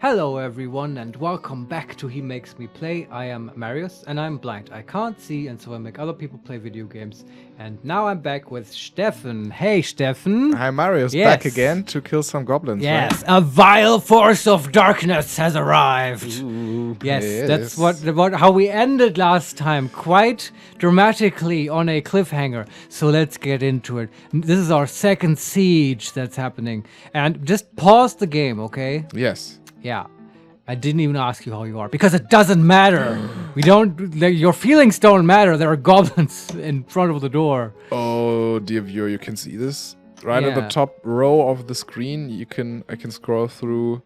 Hello everyone and welcome back to HeMakesMePlay. I am Marius and I'm blind. I can't see and so I make other people play video games. And now I'm back with Steffen. Hey Steffen. Hi Marius, Yes. back again to kill some goblins, Yes, a vile force of darkness has arrived. right? Ooh, Yes, that's how we ended last time, quite dramatically on a cliffhanger. So let's get into it. This is our second siege that's happening. And just pause the game, okay? Yes. Yeah. I didn't even ask you how you are because it doesn't matter. Your feelings don't matter. There are goblins in front of the door. Oh, dear viewer, you can see this? Right at the Yeah. top row of the screen, I can scroll through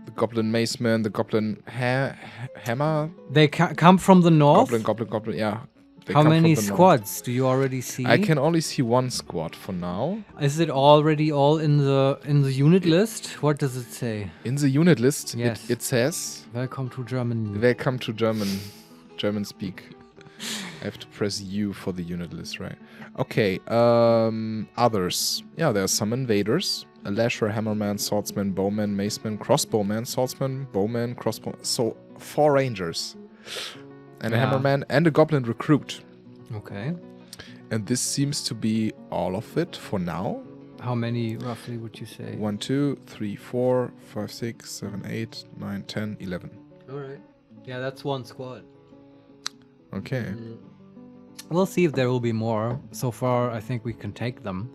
the goblin maceman, the goblin hammer. They come from the north. Goblin, yeah. They How come many from the north. squads do you already see? I can only see one squad for now. Is it already all in the unit list? What does it say? In the unit list, Yes. it says, Welcome to Germany. Welcome to German speak. I have to press U for the unit list, right? Okay, others. Yeah, there are some invaders. A lasher, hammerman, swordsman, bowman, maceman, crossbowman, swordsman, bowman, crossbowman. So, 4 rangers. And a Yeah. hammerman and a goblin recruit. Okay. And this seems to be all of it for now. How many roughly would you say? 1, 2, 3, 4, 5, 6, 7, 8, 9, 10, 11. All right. Yeah, that's one squad. Okay. We'll see if there will be more. So far, I think we can take them.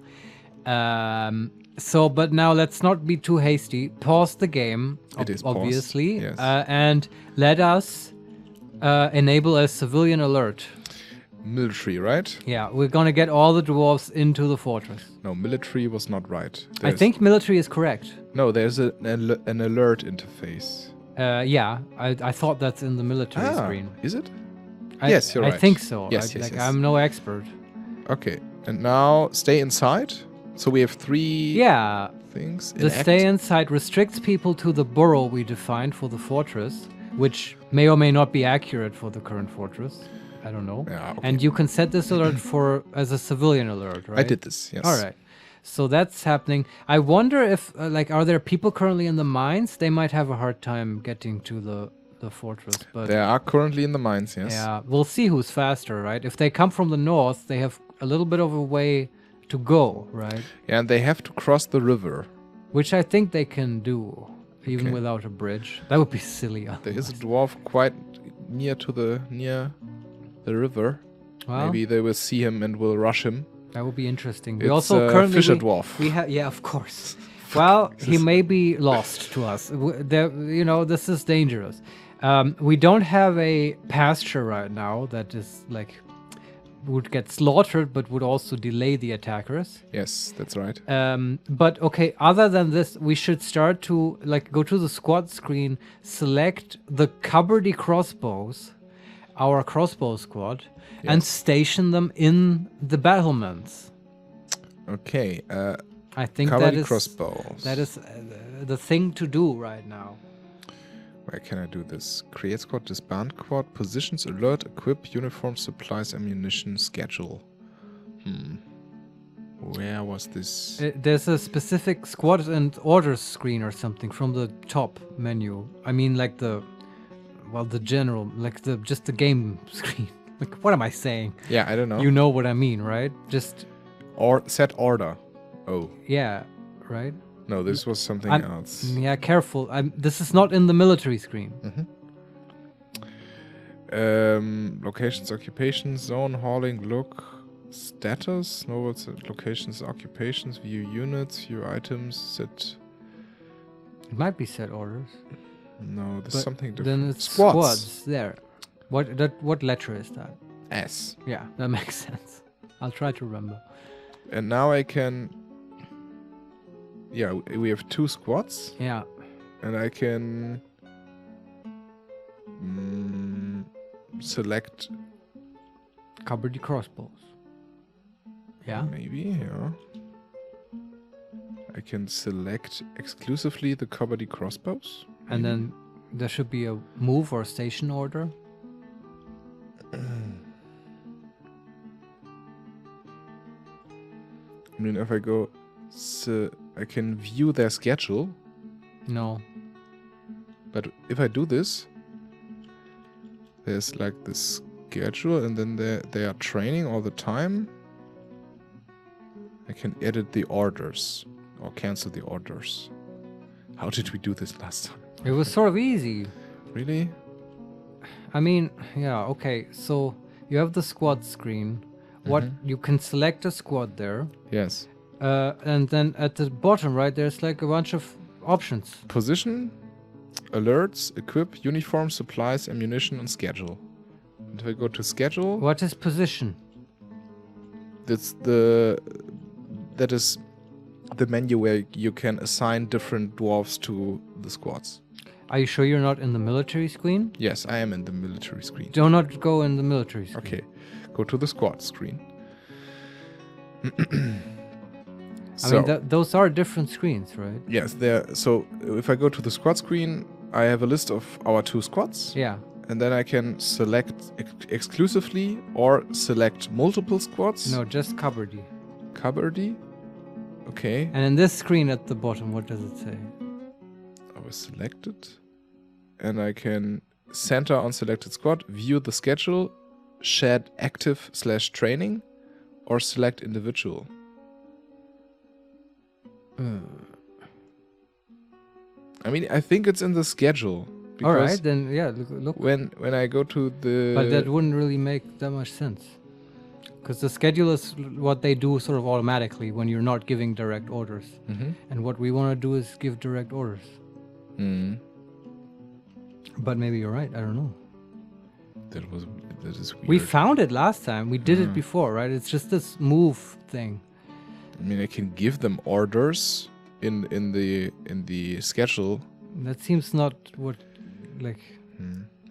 But now let's not be too hasty. Pause the game, It is paused, obviously, yes. and let us enable a civilian alert. Military, right? Yeah, we're gonna get all the dwarves into the fortress. No, military was not right. I think military is correct. No, there's an alert interface. Yeah, I thought that's in the military screen. Is it? I, Yes, you're I right. think so. Yes, Like, yes. I'm no expert. Okay, and now stay inside. So we have 3 Yeah, things. the stay inside restricts people to the borough we defined for the fortress, which may or may not be accurate for the current fortress. I don't know. Yeah, okay. And you can set this alert as a civilian alert, right? I did this, yes. All right. So that's happening. I wonder if, are there people currently in the mines? They might have a hard time getting to the fortress, but They are currently in the mines, yes. yeah, we'll see who's faster, right? If they come from the north, they have a little bit of a way to go, right? Yeah, and they have to cross the river. Which I think they can do, even Okay. without a bridge. That would be silly. There is a dwarf quite near the river. Well, Maybe they will see him and will rush him. that would be interesting. We It's also a currently fisher dwarf. We have, yeah, of course. Well, he may be lost to us. This is dangerous. We don't have a pasture right now that is would get slaughtered, but would also delay the attackers. Yes, that's right. But okay, other than this, we should start to go to the squad screen, select the cupboardy crossbows, our crossbow squad, and Yes. station them in the battlements. Okay, I think cavalier crossbows. that is the thing to do right now. Where can I do this? Create squad, disband squad, positions, alert, equip, uniform, supplies, ammunition, schedule. Where was this? There's a specific squad and orders screen or something from the top menu. I mean, the general, just the game screen. What am I saying? Yeah, I don't know. You know what I mean, right? Just Or set order. Oh, yeah, right. no, this was something else. Yeah, careful. This is not in the military screen. Locations, occupations, zone, hauling, look, status. No, what's it? Locations, occupations, view units, view items, set. It might be set orders. No, there's But something different. Then it's squads there. What letter is that? S. Yeah, that makes sense. I'll try to remember. And now I can. Yeah, we have 2 squads, Yeah. and I can select Cupboardy crossbows. Yeah. maybe, yeah. I can select exclusively the cupboardy crossbows. And then there should be a move or station order. I mean, if I go, I can view their schedule. No. But if I do this, there's like this schedule, and then they are training all the time. I can edit the orders or cancel the orders. How did we do this last time? It was sort of easy. Really? I mean, yeah, okay. So you have the squad screen. What you can select a squad there. Yes. And then at the bottom, right, there's like a bunch of options. Position, alerts, equip, uniform, supplies, ammunition, and schedule. And if I go to schedule, What is position? that is the menu where you can assign different dwarves to the squads. Are you sure you're not in the military screen? Yes, I am in the military screen. Do not go in the military screen. Okay, go to the squad screen. I mean, those are different screens, right? Yes, so if I go to the squad screen, I have a list of our 2 squads. Yeah. And then I can select exclusively or select multiple squads. No, just cupboardy. Cupboardy. Okay. And in this screen at the bottom, what does it say? I was selected. And I can center on selected squad, view the schedule, shed active/training, or select individual. I mean, I think it's in the schedule. All right, then yeah, look. When I go to the... But that wouldn't really make that much sense. Because the schedule is what they do sort of automatically when you're not giving direct orders. And what we want to do is give direct orders. But maybe you're right, I don't know. That is weird. We found it last time. We did it before, right? It's just this move thing. I mean, I can give them orders in the schedule. That seems not what, like...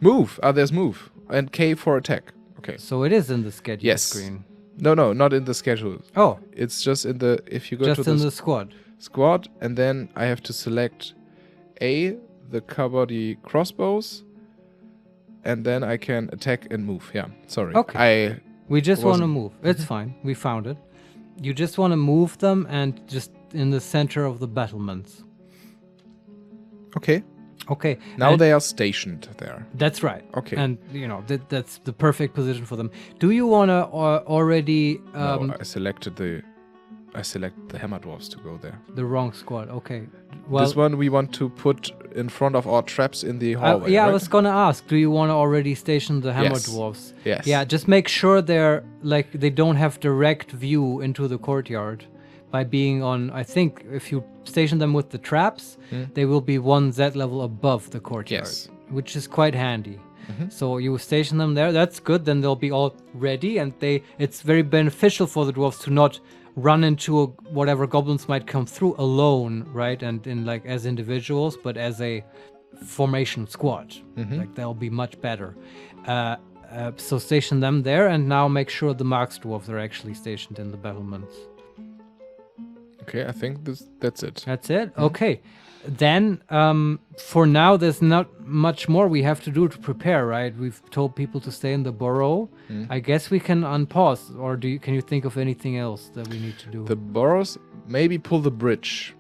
Move! There's move. And K for attack. Okay. So it is in the schedule Yes. screen. No, not in the schedule. Oh. It's just in the... If you go Just to in the the squad. squad, and then I have to select A, the cupboardy crossbows, and then I can attack and move. Yeah, sorry. Okay. We just want to wasn't- move. It's fine. We found it. You just want to move them and just in the center of the battlements. Okay. Okay. Now and they are stationed there. That's right. Okay. And, you know, that's the perfect position for them. Do you want to already... No, I select the hammer dwarfs to go there. The wrong squad. Okay. Well, This one we want to put in front of our traps in the hallway, yeah, right? I was going to ask, do you want to already station the hammer Yes. dwarfs? Yes. Yeah, just make sure they don't have direct view into the courtyard by being on, I think if you station them with the traps, they will be 1 Z level above the courtyard, Yes. which is quite handy. So you station them there, that's good, then they'll be all ready, and it's very beneficial for the dwarves to not run into whatever goblins might come through alone, right? And in like as individuals, but as a formation squad. Like they'll be much better. So station them there, and now make sure the Marks dwarves are actually stationed in the battlements. Okay, I think that's it. That's it? Okay. Then, for now, there's not much more we have to do to prepare, right? We've told people to stay in the burrow. I guess we can unpause, or can you think of anything else that we need to do? The burrows, maybe pull the bridge.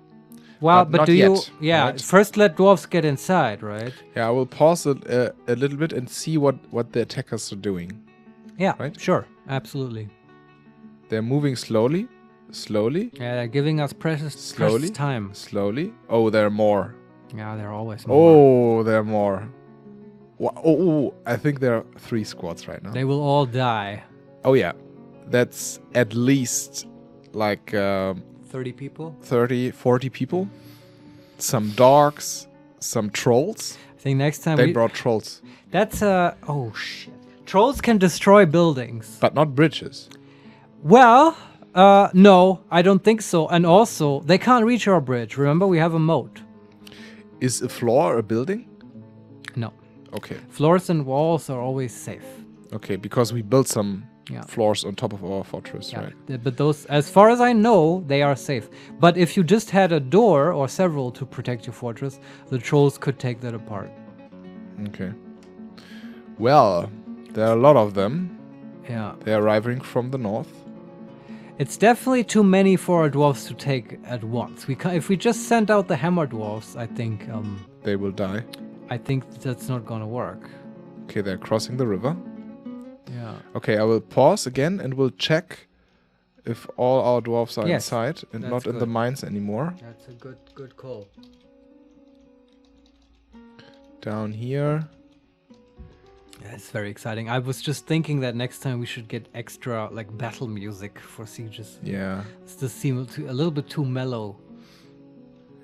Well, but but not do you... yet, Yeah, right? first let dwarves get inside, right? Yeah, I will pause it a little bit and see what the attackers are doing. Yeah, Right? sure. Absolutely. They're moving slowly. Yeah, they're giving us precious time. Slowly. Oh, there are more. Yeah, they're always more. Oh, there are more. I think there are 3 squads right now. They will all die. Oh, yeah. That's at least like 30 people? 30, 40 people. Some dogs, some trolls. I think next time They brought trolls. That's oh shit. Trolls can destroy buildings. But not bridges. Well, no, I don't think so. And also, they can't reach our bridge. Remember, we have a moat. Is a floor a building? No. Okay. Floors and walls are always safe. Okay, because we built some Yeah. floors on top of our fortress, Yeah. right? But those, as far as I know, they are safe. But if you just had a door or several to protect your fortress, the trolls could take that apart. Okay. Well, there are a lot of them. Yeah. They're arriving from the north. It's definitely too many for our dwarves to take at once. If we just send out the hammer dwarves, I think They will die. I think that's not gonna work. Okay, they're crossing the river. Yeah. Okay, I will pause again and we'll check if all our dwarves are Yes, inside and that's not in the good. mines anymore. That's a good call. Down here. Yeah, it's very exciting. I was just thinking that next time we should get extra like battle music for sieges. Yeah. This seems a little bit too mellow.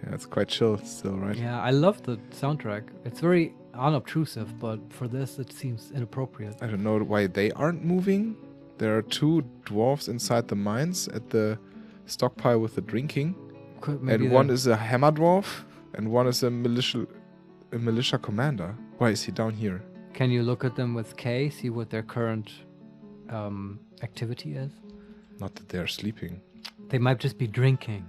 Yeah, it's quite chill still, right? Yeah, I love the soundtrack. It's very unobtrusive, but for this it seems inappropriate. I don't know why they aren't moving. There are 2 dwarves inside the mines at the stockpile with the drinking. And one is a hammer dwarf and one is a militia commander. Why is he down here? Can you look at them with K, see what their current activity is? Not that they're sleeping. They might just be drinking.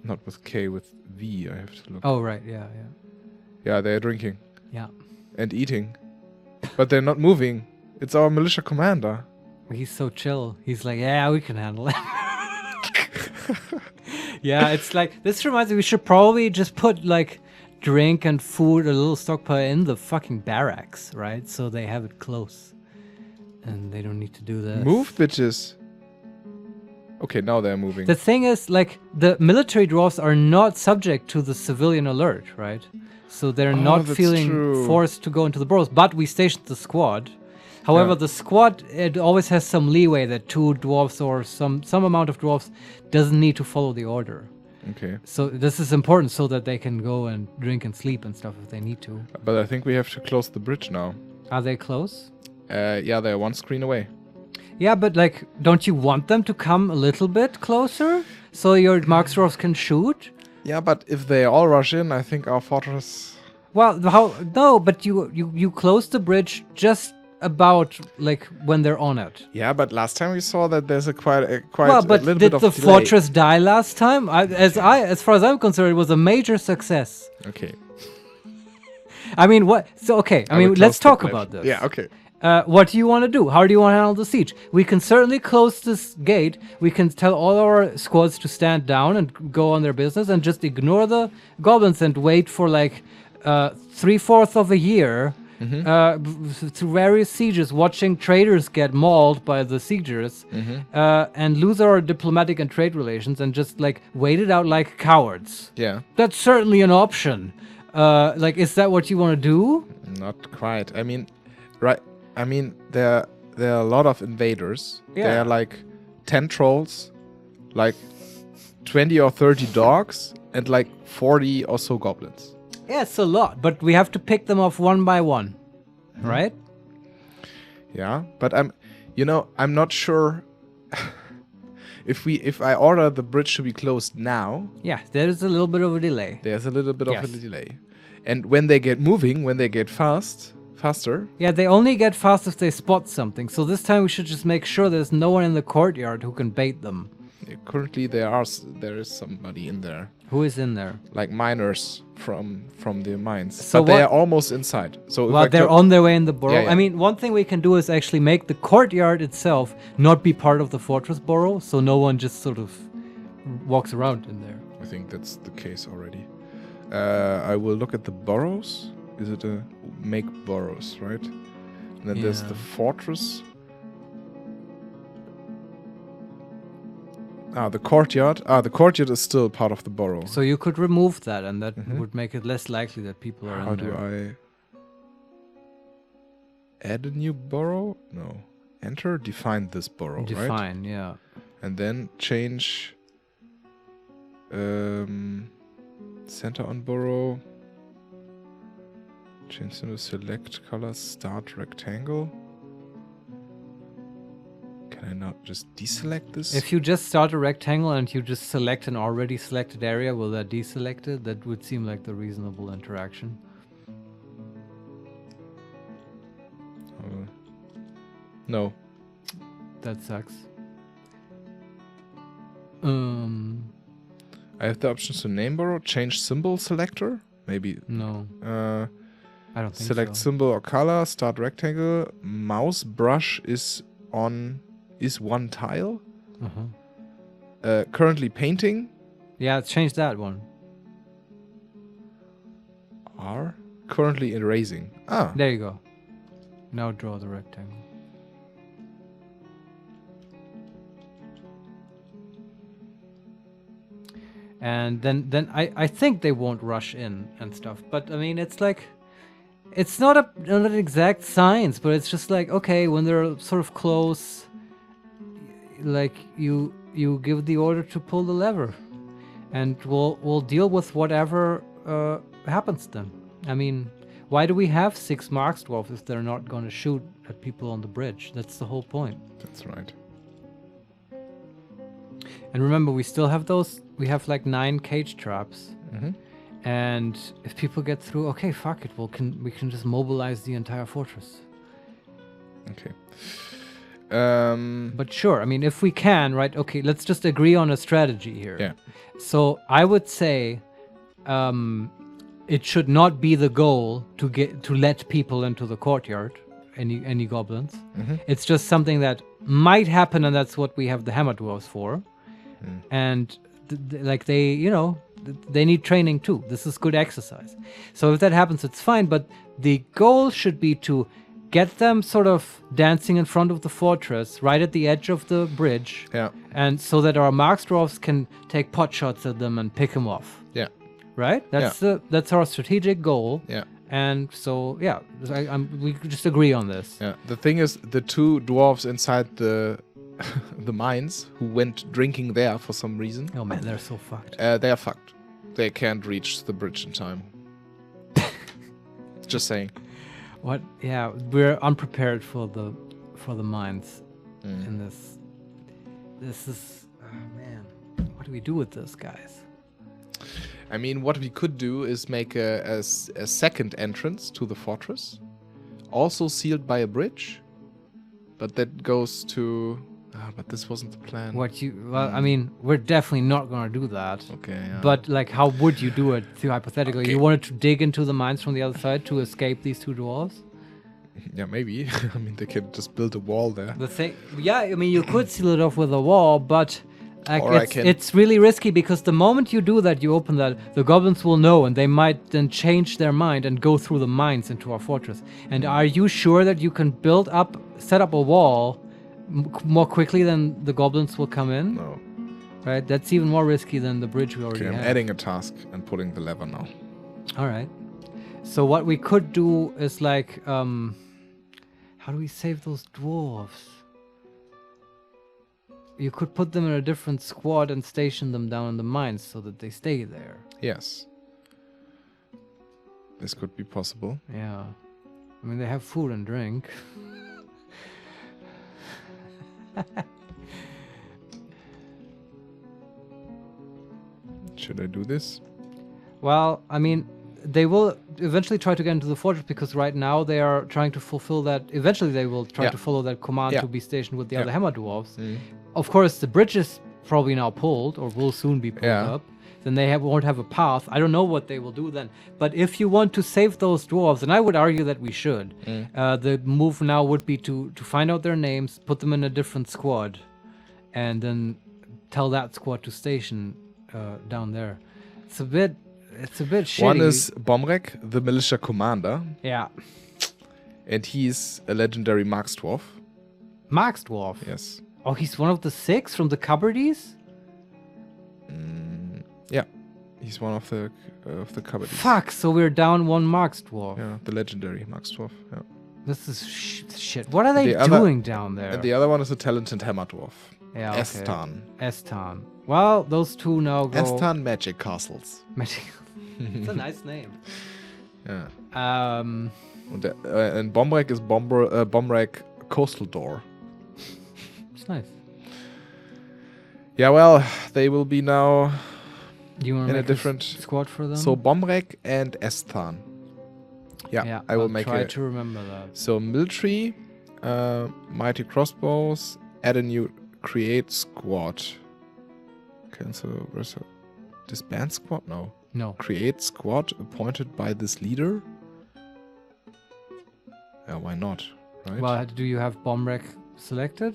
Not with K, with V, I have to look. Oh, right, yeah. Yeah, they're drinking. Yeah. And eating. But they're not moving. It's our militia commander. He's so chill. He's like, yeah, we can handle it. Yeah, it's like, this reminds me, we should probably just put like drink and food, a little stockpile in the fucking barracks, right? So they have it close. And they don't need to do this. Move, bitches. Okay, now they're moving. The thing is, like, the military dwarfs are not subject to the civilian alert, right? So they're not feeling forced to go into the burrows. But we stationed the squad. However, the squad, it always has some leeway that 2 dwarfs or some amount of dwarfs doesn't need to follow the order. Okay. So this is important so that they can go and drink and sleep and stuff if they need to. But I think we have to close the bridge now. Are they close? Yeah, they're 1 screen away. Yeah, but like, don't you want them to come a little bit closer so your Marksdwarfs can shoot? Yeah, but if they all rush in, I think our fortress... Well, no, but you close the bridge just about like when they're on it. Yeah, but last time we saw that there's quite well, a but little did bit of the delay. fortress die last time? As far as I'm concerned, it was a major success. Okay. I mean, what? So okay. I mean, let's talk about this. Yeah. Okay. What do you want to do? How do you want to handle the siege? We can certainly close this gate. We can tell all our squads to stand down and go on their business and just ignore the goblins and wait for like 3/4 of a year through various sieges, watching traders get mauled by the siegers and lose our diplomatic and trade relations and just like wait it out like cowards. Yeah. That's certainly an option. Like, is that what you want to do? Not quite. I mean, right. I mean, there are a lot of invaders. Yeah. There are like 10 trolls, like 20 or 30 dogs, and like 40 or so goblins. Yeah, it's a lot, but we have to pick them off one by one, right? Yeah, but I'm not sure if I order the bridge to be closed now. Yeah, there is a little bit of a delay. There's a little bit of a delay, and when they get moving, when they get faster. Yeah, they only get fast if they spot something. So this time we should just make sure there's no one in the courtyard who can bait them. Currently, there is somebody in there. Who is in there? Like miners from the mines. So but they are almost inside. So well, they're on their way in the burrow. Yeah, yeah. I mean, one thing we can do is actually make the courtyard itself not be part of the fortress burrow, so no one just sort of walks around in there. I think that's the case already. I will look at the burrows. Is it a make burrows, right? And then there's the fortress. The courtyard. The courtyard is still part of the burrow. So you could remove that, and that would make it less likely that people are in there. How do I add a new burrow? No. Enter, define this burrow, right? Define, yeah. And then change center on burrow. Change to select color, start rectangle. Can I not just deselect this? If you just start a rectangle and you just select an already selected area, will that deselect it? That would seem like the reasonable interaction. No. That sucks. I have the options to name burrow, change symbol selector, maybe. No. I don't think select so. symbol or color, start rectangle. Mouse brush is one tile. Currently painting. Yeah, change that one. R. currently erasing. Ah, There you go. Now draw the rectangle. And then I think they won't rush in and stuff. But I mean, it's like, it's not an exact science, but it's just like, okay, when they're sort of close, like you give the order to pull the lever, and we'll deal with whatever happens then. I mean, why do we have 6 Marks Dwarfs if they're not going to shoot at people on the bridge? That's the whole point. that's right. And remember, we still have those. We have like 9 cage traps. Mm-hmm. And if people get through, okay, fuck it. We can just mobilize the entire fortress. Okay. But sure, I mean, if we can, right? Okay, let's just agree on a strategy here. Yeah. So I would say, it should not be the goal to let people into the courtyard, any goblins. Mm-hmm. It's just something that might happen, and that's what we have the hammer dwarves for. And like they need training too. This is good exercise. So if that happens, it's fine. But the goal should be to get them sort of dancing in front of the fortress, right at the edge of the bridge. Yeah. And so that our Marks Dwarfs can take pot shots at them and pick them off. Yeah. Right? That's our strategic goal. Yeah. And so, yeah, we just agree on this. Yeah. The thing is, the 2 dwarves inside the the mines who went drinking there for some reason. Oh man, they're so fucked. They are fucked. They can't reach the bridge in time. Just saying. What? Yeah, we're unprepared for the mines in this. This is, oh man, what do we do with this, guys? I mean, what we could do is make a second entrance to the fortress, also sealed by a bridge, but that goes to. But this wasn't the plan. Well, I mean, we're definitely not gonna do that. Okay. Yeah. But like, how would you do it? Hypothetically, Okay. you wanted to dig into the mines from the other side to escape these 2 dwarves. Yeah, maybe. I mean, they could just build a wall there. The thing, yeah, I mean, you could seal it off with a wall, but like, Or it's really risky because the moment you do that, you open that, the goblins will know, and they might then change their mind and go through the mines into our fortress. And are you sure that you can set up a wall more quickly than the goblins will come in? No. Right? That's even more risky than the bridge we already Okay, I'm have. adding a task and pulling the lever now. All right. So what we could do is like, how do we save those dwarves? You could put them in a different squad and station them down in the mines so that they stay there. Yes. This could be possible. Yeah. I mean, they have food and drink. Should I do this? Well, I mean, they will eventually try to get into the fortress because right now they are trying to fulfill that. Eventually, they will try to follow that command to be stationed with the other hammer dwarves. Of course, the bridge is probably now pulled or will soon be pulled up. Then they won't have a path. I don't know what they will do then. But if you want to save those dwarves, and I would argue that we should, the move now would be to find out their names, put them in a different squad, and then tell that squad to station down there. It's a bit shitty. One is Bomrek, the militia commander. Yeah. And he's a legendary Marks Dwarf. Marks Dwarf? Yes. Oh, he's one of the 6 from the cupboardies? Yeah. He's one of the cupboardies. Fuck, so we're down 1 Marks Dwarf. Yeah, the legendary Marks Dwarf. Yeah. This is shit. What are they doing down there? And the other one is a talented hammer dwarf. Yeah, Estan. Estan. Well, those 2 now go... Estan Magic Castles. Magic. It's a nice name. Yeah. And And Bomrek is Bomrek Coastal Door. It's nice. Yeah, well, they will be now Do you want to in make a different squad for them? So Bomrek and Estan. Yeah, I will make try it. to remember that. So military, mighty crossbows, add a new create squad. Cancel disband squad? No. Create squad appointed by this leader? Yeah, why not? Right? Well, do you have Bomrek selected?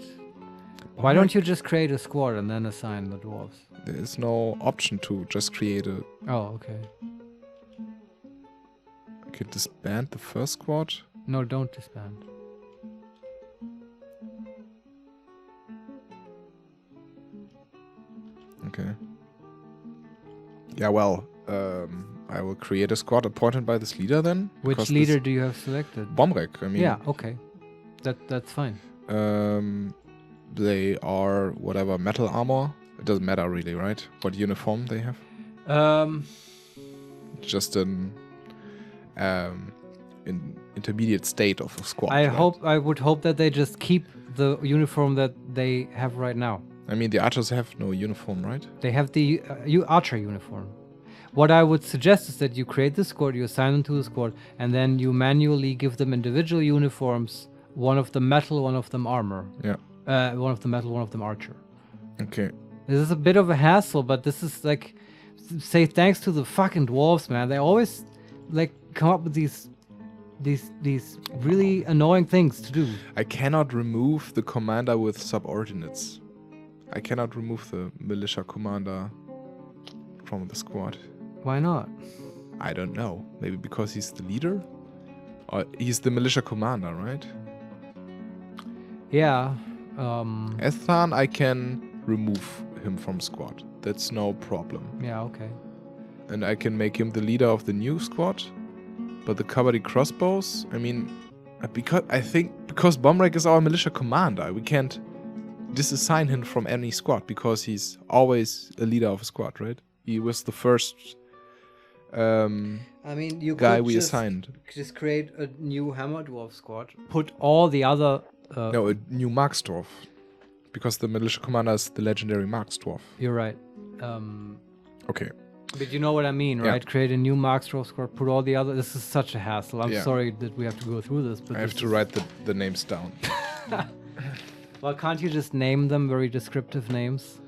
Why don't you just create a squad and then assign the dwarves? There is no option to just create a... Oh, okay. Okay, disband the first squad. No, don't disband. Okay. Yeah, well, I will create a squad appointed by this leader then. Which leader do you have selected? Bomrek, I mean. Yeah, okay. That's fine. They are whatever metal armor. It doesn't matter really, right? What uniform they have? Just an intermediate state of a squad. I would hope that they just keep the uniform that they have right now. I mean, the archers have no uniform, right? They have the archer uniform. What I would suggest is that you create the squad, you assign them to the squad, and then you manually give them individual uniforms. One of them metal, one of them armor. Yeah. One of them metal, one of them archer. Okay. This is a bit of a hassle, but this is like, say thanks to the fucking dwarves, man. They always like come up with these really annoying things to do. I cannot remove the commander with subordinates. I cannot remove the militia commander from the squad. Why not? I don't know. Maybe because he's the leader? Or he's the militia commander, right? Yeah. Ethan, I can remove him from squad. That's no problem. Yeah, okay. And I can make him the leader of the new squad. But the cavalry crossbows, I mean, because Bomrek is our militia commander, we can't disassign him from any squad because he's always a leader of a squad, right? He was the first I mean, you guy could we just assigned. Just create a new Hammer Dwarf squad. Put all the other. No, a new Marksdorf. Because the militia commander is the legendary Marksdorf. You're right. Okay. But you know what I mean, right? Create a new Marksdorf squad. Put all the other. This is such a hassle. I'm sorry that we have to go through this. But I have to write the names down. Well, can't you just name them very descriptive names?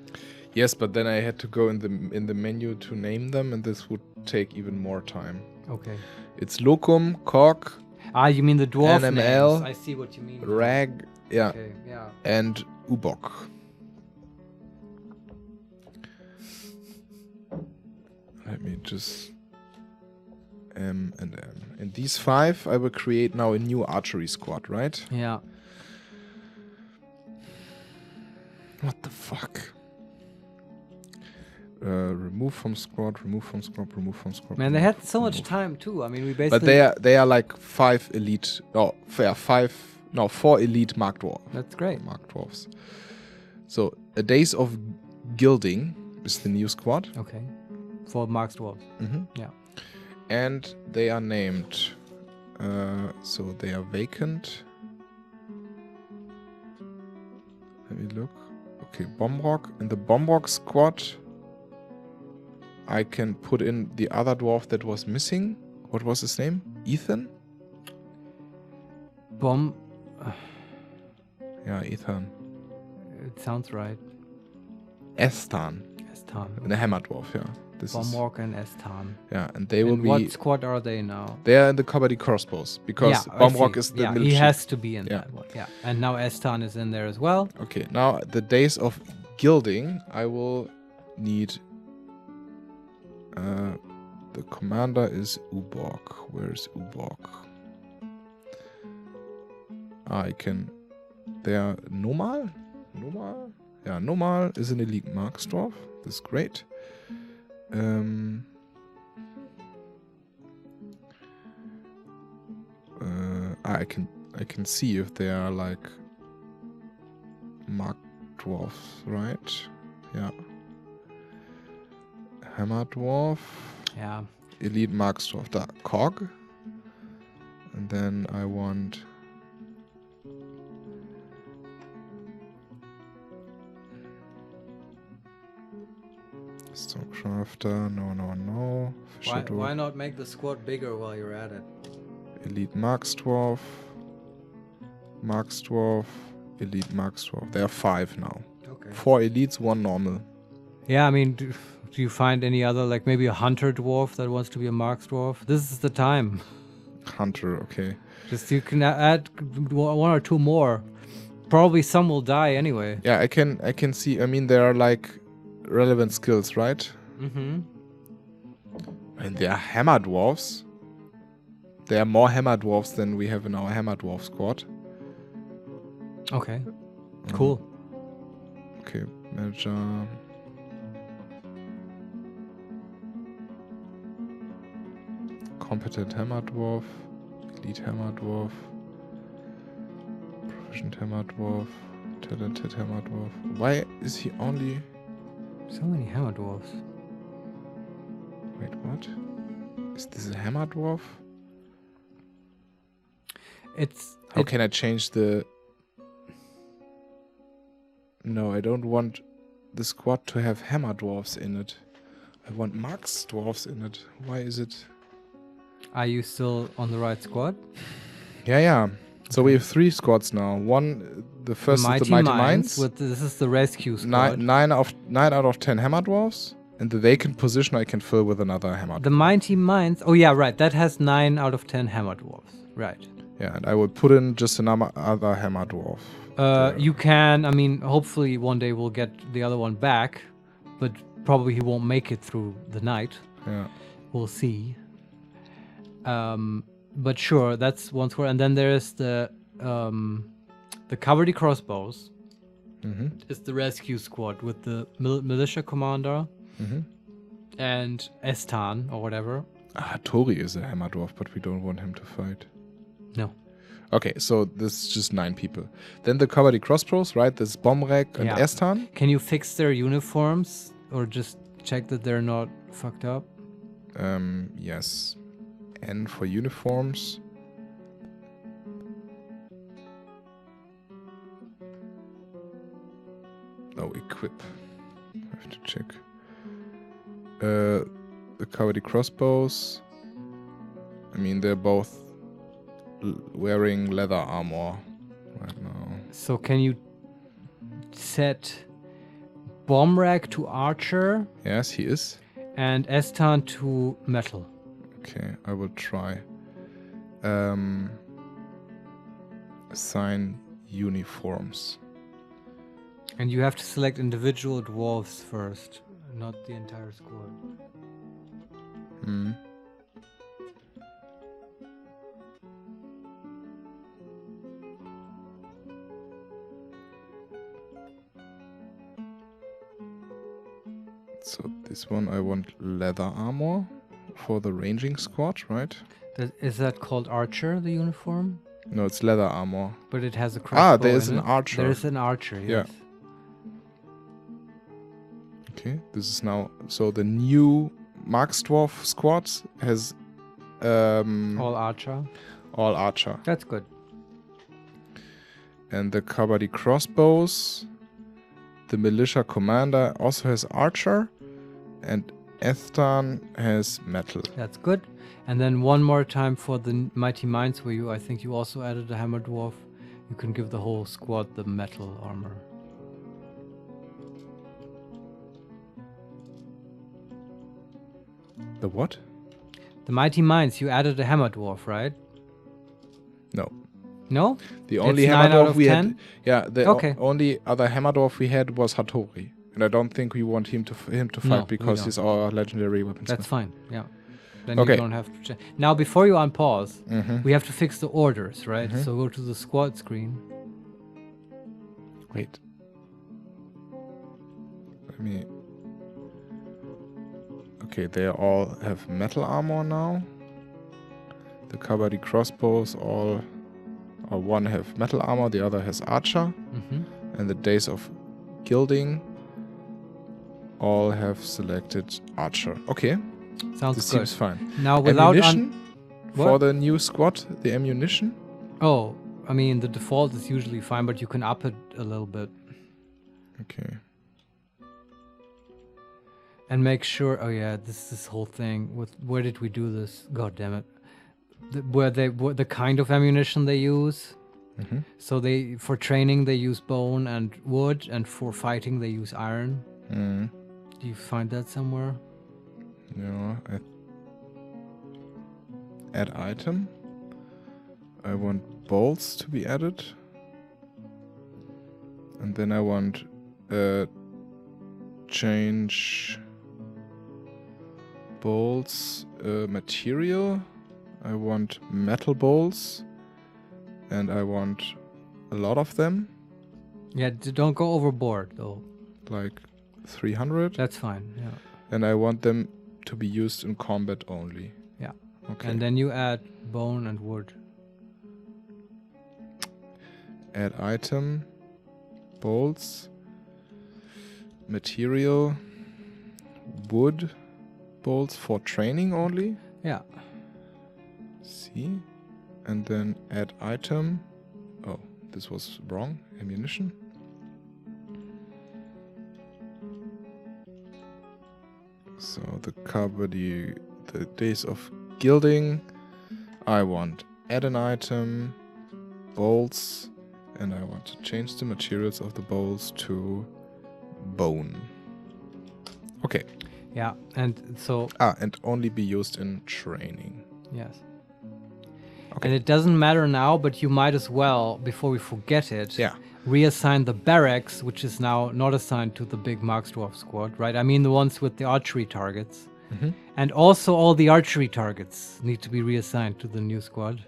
Yes, but then I had to go in the menu to name them, and this would take even more time. Okay. It's Locum, Cork. You mean the dwarf NML, names? I see what you mean. Rag, yeah. Okay, yeah. And Ubok. Let me just M and M. And these 5, I will create now a new archery squad, right? Yeah. What the fuck? Remove from squad, remove from squad, remove from squad. Man, they had so much time too. I mean, we basically. But they are like 5 elite. No, 4 elite Mark Dwarf. That's great. Mark Dwarfs. So a Days of Gilding is the new squad. Okay. For Mark's Dwarves. Mm-hmm. Yeah. And they are named. So they are vacant. Let me look. Okay, Bombrock. In the Bombrock squad, I can put in the other dwarf that was missing. What was his name? Ethan? Yeah, Ethan. It sounds right. Estan. Estan. The Hammer Dwarf, yeah. Bombrock and Estan. Yeah, and they will be... What squad are they now? They are in the Cavalry Crossbows, because Bombrock is the he has to be in that one. Yeah, and now Estan is in there as well. Okay, now the Days of Gilding, I will need... the commander is Ubok. Where's Ubok? I can... They are Nomal? Nomal? Yeah, Nomal is an elite Marksdorf. This is great. I can see if they are like Mark Dwarfs, right? Yeah. Hammer Dwarf. Yeah. Elite Marksdorf. Da. Cog. And then I want... Stonecrafter. No. Why not make the squad bigger while you're at it? Elite Marksdorf. Elite Marksdorf. There are 5 now. Okay. 4 elites, 1 normal. Yeah, I mean, do you find any other, like maybe a hunter dwarf that wants to be a Marks dwarf? This is the time. Hunter, okay. Just you can add 1 or 2 more. Probably some will die anyway. Yeah, I can see. I mean, there are like relevant skills, right? Mm-hmm. And they are Hammer Dwarfs. There are more hammer dwarfs than we have in our hammer dwarf squad. Okay. Cool. Okay, manager. Competent hammer dwarf. Elite hammer dwarf. Proficient hammer dwarf. Talented hammer dwarf. Why is he only... So many hammer dwarfs. Wait, what? Is this a hammer dwarf? How can I change the... No, I don't want the squad to have hammer dwarfs in it. I want max dwarfs in it. Why is it... Are you still on the right squad? Yeah. So we have 3 squads now. One, the first is the Mighty Minds. This is the rescue squad. 9 out of 10 hammer dwarfs. And the vacant position I can fill with another hammer dwarf. The Mighty Minds. Oh yeah, right. That has 9 out of 10 hammer dwarfs. Right. Yeah, and I will put in just another other hammer dwarf. You can. I mean, hopefully one day we'll get the other one back, but probably he won't make it through the night. Yeah. We'll see. But sure, that's one squad. And then there's the cavalry crossbows. It's the rescue squad with the militia commander and Estan or whatever. Tori is a hammer dwarf, but we don't want him to fight. No. Okay, so this is just 9 people. Then the cavalry crossbows, right? This Bomrek and Estan. Can you fix their uniforms or just check that they're not fucked up? Yes. N for uniforms. Oh, equip. I have to check. The cavalry crossbows. I mean, they're both wearing leather armor right now. So can you set Bomrek to archer? Yes, he is. And Estan to metal. Okay, I will try. Assign uniforms. And you have to select individual dwarves first, not the entire squad. So this one I want leather armor for the ranging squad, right? Is that called archer, the uniform? No, it's leather armor. But it has a crossbow. There is in an it. archer. There is an archer, yes. Yeah. Okay, this is now... So the new Max Dwarf squad has... All archer. All archer. That's good. And the cavalry crossbows... The militia commander also has archer. And Estan has metal. That's good. And then one more time for the Mighty Minds, where I think you also added a hammer dwarf. You can give the whole squad the metal armor. The what? The Mighty Minds, you added a hammer dwarf, right? No. No? The only It's hammer 9 out dwarf of we 10? had... Yeah, the Okay. only other hammer dwarf we had was Hattori. And I don't think we want him to fight No, because we he's our legendary weaponsmith. That's fine, yeah. Then Okay. you don't have to check. Now, before you unpause, we have to fix the orders, right? So go to the squad screen. Wait. Let me... Okay, they all have metal armor now. The cavalry crossbows all... Or one have metal armor, the other has archer. And the days of gilding all have selected archer. Okay. Sounds This good. seems fine. Now, without... Ammunition for What? the new squad, the ammunition. Oh, I mean, the default is usually fine, but you can up it a little bit. Okay. And make sure... Oh, yeah, this whole thing with... Where did we do this? God damn it. The kind of ammunition they use. So for training they use bone and wood, and for fighting they use iron. Do you find that somewhere? Yeah. Add item. I want bolts to be added. And then I want change bolts material. I want metal bowls. And I want a lot of them. Yeah, don't go overboard, though. Like 300. That's fine, yeah. And I want them to be used in combat only. Yeah. Okay. And then you add bone and wood. Add item. Bowls. Material. Wood. Bowls for training only. Yeah. See? And then add item. Oh, this was wrong. Ammunition. So the days of gilding. I want add an item, bowls, and I want to change the materials of the bowls to bone. Okay. Yeah, and so... and only be used in training. Yes. Okay. And it doesn't matter now, but you might as well, before we forget it, Yeah. reassign the barracks, which is now not assigned to the big Marksdwarf squad, right? I mean the ones with the archery targets. Mm-hmm. And also all the archery targets need to be reassigned to the new squad.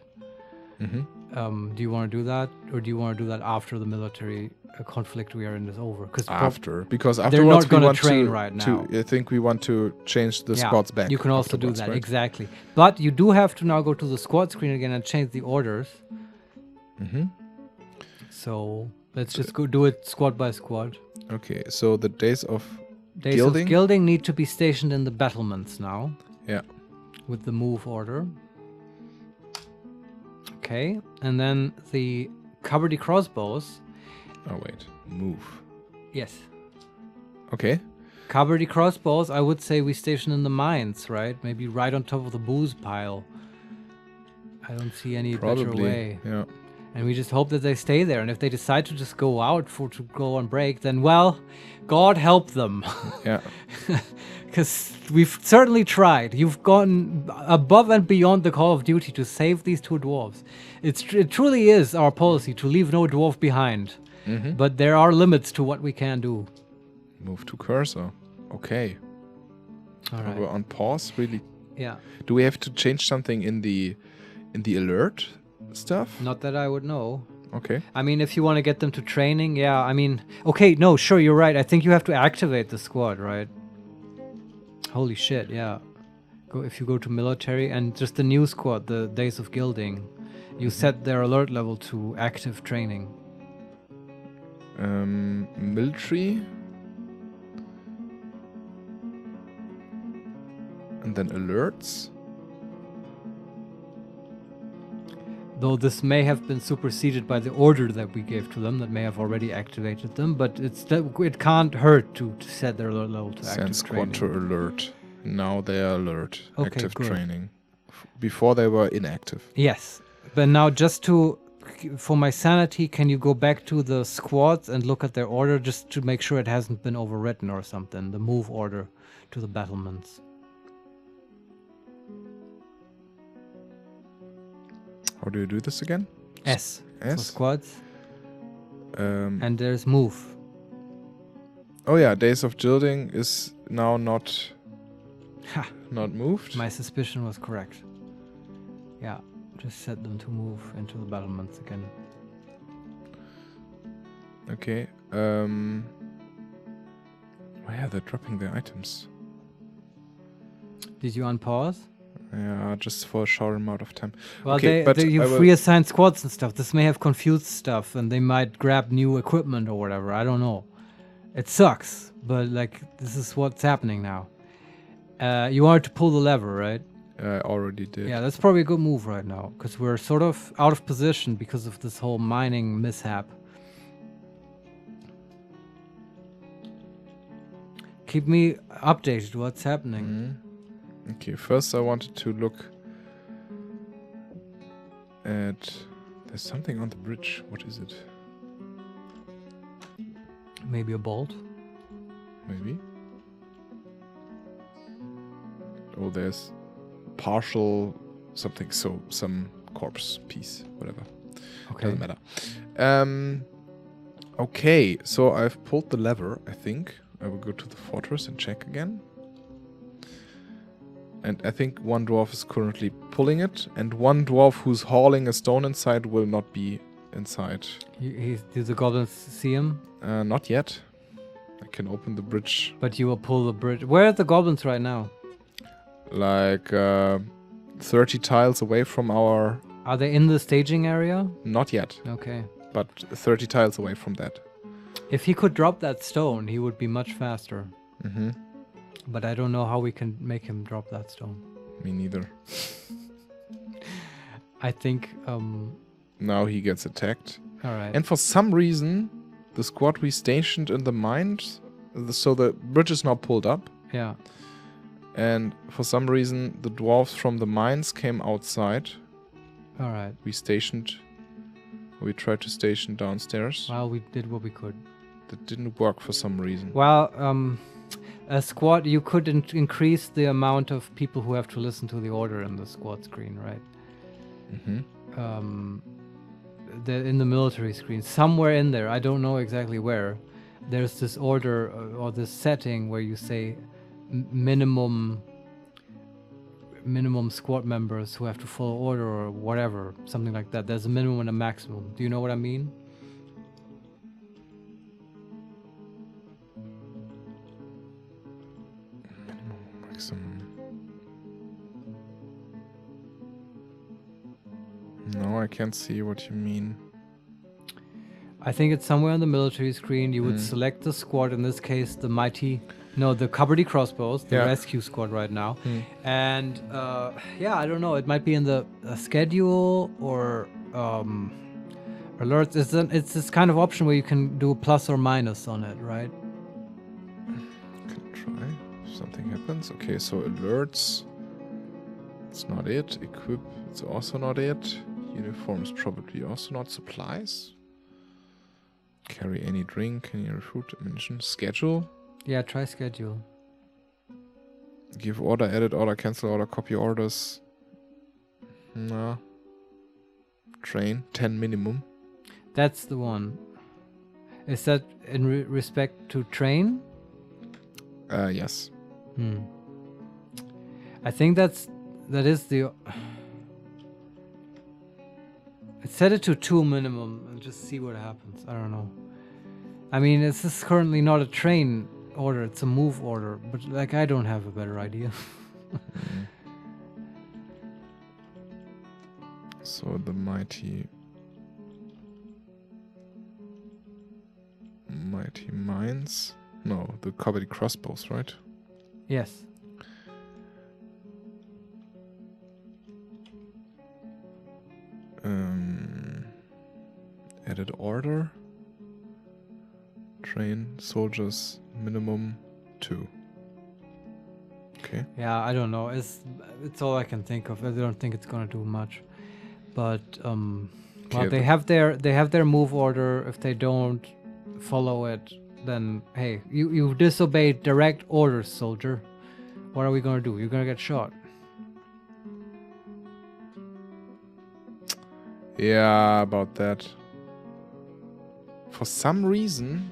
Mm-hmm. Do you want to do that? Or do you want to do that after the military conflict we are in is over? Because they're afterwards not going to train right now. I think we want to change the squads back. You can also do that, right? exactly. But you do have to now go to the squad screen again and change the orders. Mm-hmm. So let's just go do it squad by squad. Okay, so the days of Days of gilding need to be stationed in the battlements now. Yeah. With the move order. Okay, and then the cavalry crossbows. Oh wait, move. Yes. Okay. Cavalry crossbows, I would say we station in the mines, right? Maybe right on top of the booze pile. I don't see any better way. Yeah. And we just hope that they stay there. And if they decide to just go out to go on break, then, well, God help them. Yeah. Because we've certainly tried. You've gone above and beyond the Call of Duty to save these two dwarves. It truly is our policy to leave no dwarf behind. Mm-hmm. But there are limits to what we can do. Move to cursor. Okay. All right. We're on pause, really. Yeah. Do we have to change something in the alert stuff? Not that I would know. Okay. I mean, if you want to get them to training, yeah. I mean, okay, no, sure, you're right. I think you have to activate the squad, right? Holy shit, yeah. If you go to military and just the new squad, the Days of Gilding, you set their alert level to active training. Military. And then alerts. Though this may have been superseded by the order that we gave to them, that may have already activated them, but it can't hurt to set their alert level to Send active squad training. to alert. Now they are alert. Okay, active good. training. Before they were inactive. Yes, but now just for my sanity, can you go back to the squads and look at their order just to make sure it hasn't been overwritten or something, the move order to the battlements? How do you do this again? S. For S? squads. And And there's move. oh yeah, Days of Gilding is now not Ha! moved. My suspicion was correct. Yeah, just set them to move into the battlements again. Okay. Oh yeah, they're dropping their items. Did you unpause? Yeah, just for a short amount of time. Well, Okay, but you've I will- reassigned squads and stuff. This may have confused stuff, and they might grab new equipment or whatever. I don't know. It sucks, but like this is what's happening now. You wanted to pull the lever, right? I already did. Yeah, that's probably a good move right now, because we're sort of out of position because of this whole mining mishap. Keep me updated. What's happening? Mhm. Okay, first I wanted to look at... There's something on the bridge. What is it? Maybe a bolt. Maybe. Oh, there's partial something, so some corpse piece, whatever. Okay. Doesn't matter. Okay, so I've pulled the lever, I think. I will go to the fortress and check again. And I think one dwarf is currently pulling it, and one dwarf who's hauling a stone inside will not be inside. Do the goblins see him? Not yet. I can open the bridge. But you will pull the bridge. Where are the goblins right now? Like 30 tiles away from our... Are they in the staging area? Not yet, Okay. but 30 tiles away from that. If he could drop that stone, he would be much faster. Mm-hmm. But I don't know how we can make him drop that stone. Me neither. I think... Now he gets attacked. Alright. And for some reason, the squad we stationed in the mines... So the bridge is now pulled up. Yeah. And for some reason, the dwarves from the mines came outside. Alright. We tried to station downstairs. Well, we did what we could. That didn't work for some reason. Well, a squad, you could increase the amount of people who have to listen to the order in the squad screen, right? Mm-hmm. In the military screen, somewhere in there, I don't know exactly where, there's this order or this setting where you say minimum squad members who have to follow order or whatever, something like that. There's a minimum and a maximum. Do you know what I mean? Minimum, maximum. No, I can't see what you mean. I think it's somewhere on the military screen. You would select the squad, in this case, the Cupboardy Crossbows, the rescue squad right now. And I don't know, it might be in the schedule or alerts. It's this kind of option where you can do a plus or minus on it, right? Can try if something happens. Okay, so alerts, it's not it. Equip, it's also not it. Uniforms, probably also not. Supplies, carry any drink, any food, ammunition. Schedule. Yeah, try schedule. Give order, edit order, cancel order, copy orders. No. Train, 10 minimum. That's the one. Is that in respect to train? Yes. I think that is the... Set it to 2 minimum and just see what happens. I don't know. I mean, this is currently not a train order, it's a move order, but like I don't have a better idea. So the mighty mines. No, the Cupboardy Crossbows, right? Yes. Edit order. Train soldiers minimum 2. Okay. Yeah, I don't know. It's all I can think of. I don't think it's gonna do much. But well, they have their move order. If they don't follow it, then hey, you disobeyed direct orders, soldier. What are we gonna do? You're gonna get shot. Yeah, about that. For some reason,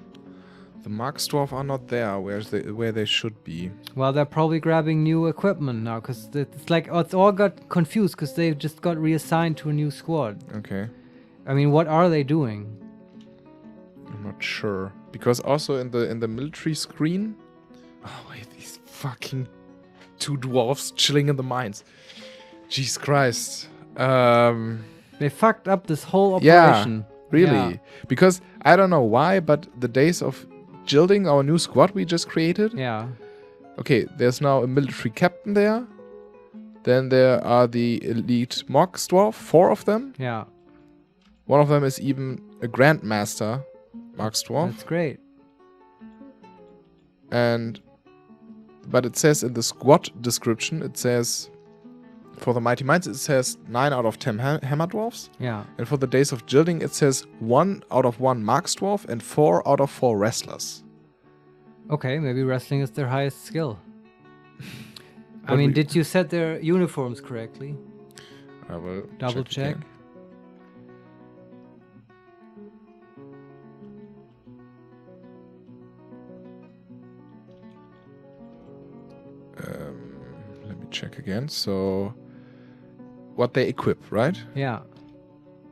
the Marksdwarf are not there where they should be. Well, they're probably grabbing new equipment now, because it's like it's all got confused because they just got reassigned to a new squad. Okay. I mean, what are they doing? I'm not sure. Because also in the military screen... Oh, wait, these fucking 2 dwarves chilling in the mines. Jesus Christ. They fucked up this whole operation. Yeah, really. Yeah. Because, I don't know why, but the days of Gilding, our new squad we just created... Yeah. Okay, there's now a military captain there. Then there are the elite Marksdwarf, 4 of them. Yeah. One of them is even a Grandmaster Marksdwarf. That's great. But it says in the squad description, it says... For the Mighty Mines, it says 9 out of 10 Hammer Dwarfs. Yeah. And for the Days of Gilding, it says 1 out of 1 Marksdwarf and 4 out of 4 Wrestlers. Okay, maybe wrestling is their highest skill. I mean, did you set their uniforms correctly? I will double check. Let me check again. So what they equip, right? Yeah.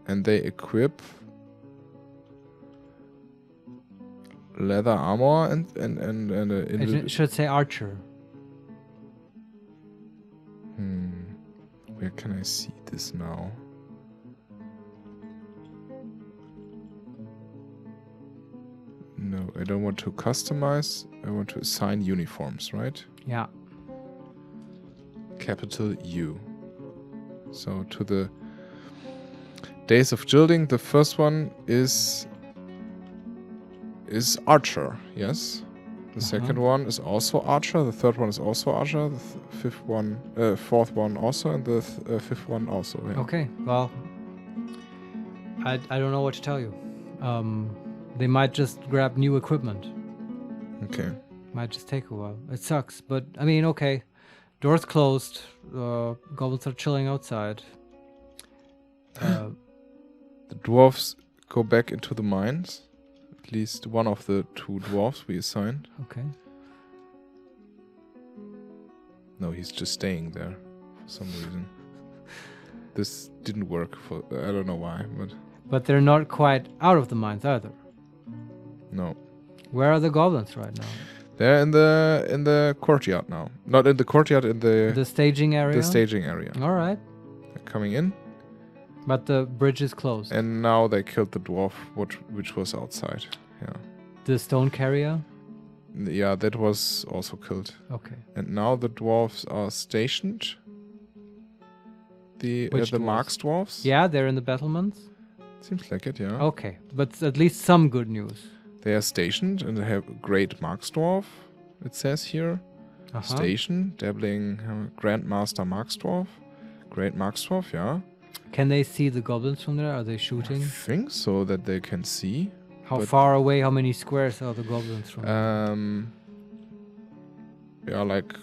And they equip leather armor and It should say archer. Where can I see this now? No, I don't want to customize. I want to assign uniforms, right? Yeah. Capital U. So to the days of gilding, the first one is archer, yes. The second one is also archer. The third one is also archer. The fourth one also, and the fifth one also. Yeah. Okay. Well, I don't know what to tell you. They might just grab new equipment. Okay. Might just take a while. It sucks, but I mean, okay. Doors closed. Goblins are chilling outside. The dwarves go back into the mines. At least one of the two dwarves we assigned. Okay. No, he's just staying there for some reason. This didn't work for... I don't know why, but... But they're not quite out of the mines either. No. Where are the goblins right now? They're in the courtyard now. Not in the courtyard, in The staging area? the staging area. All right. They're coming in. But the bridge is closed. And now they killed the dwarf, which was outside. Yeah. The stone carrier? Yeah, that was also killed. Okay. And now the dwarves are stationed. The Which Marks dwarves? Yeah, they're in the battlements? Seems like it, yeah. Okay. But at least some good news. They are stationed and they have great Marks dwarf, it says here. Station, dabbling Grandmaster Marks dwarf. Great Marks dwarf, yeah. Can they see the goblins from there? Are they shooting? I think so, that they can see. How far away, how many squares are the goblins from? Yeah, like...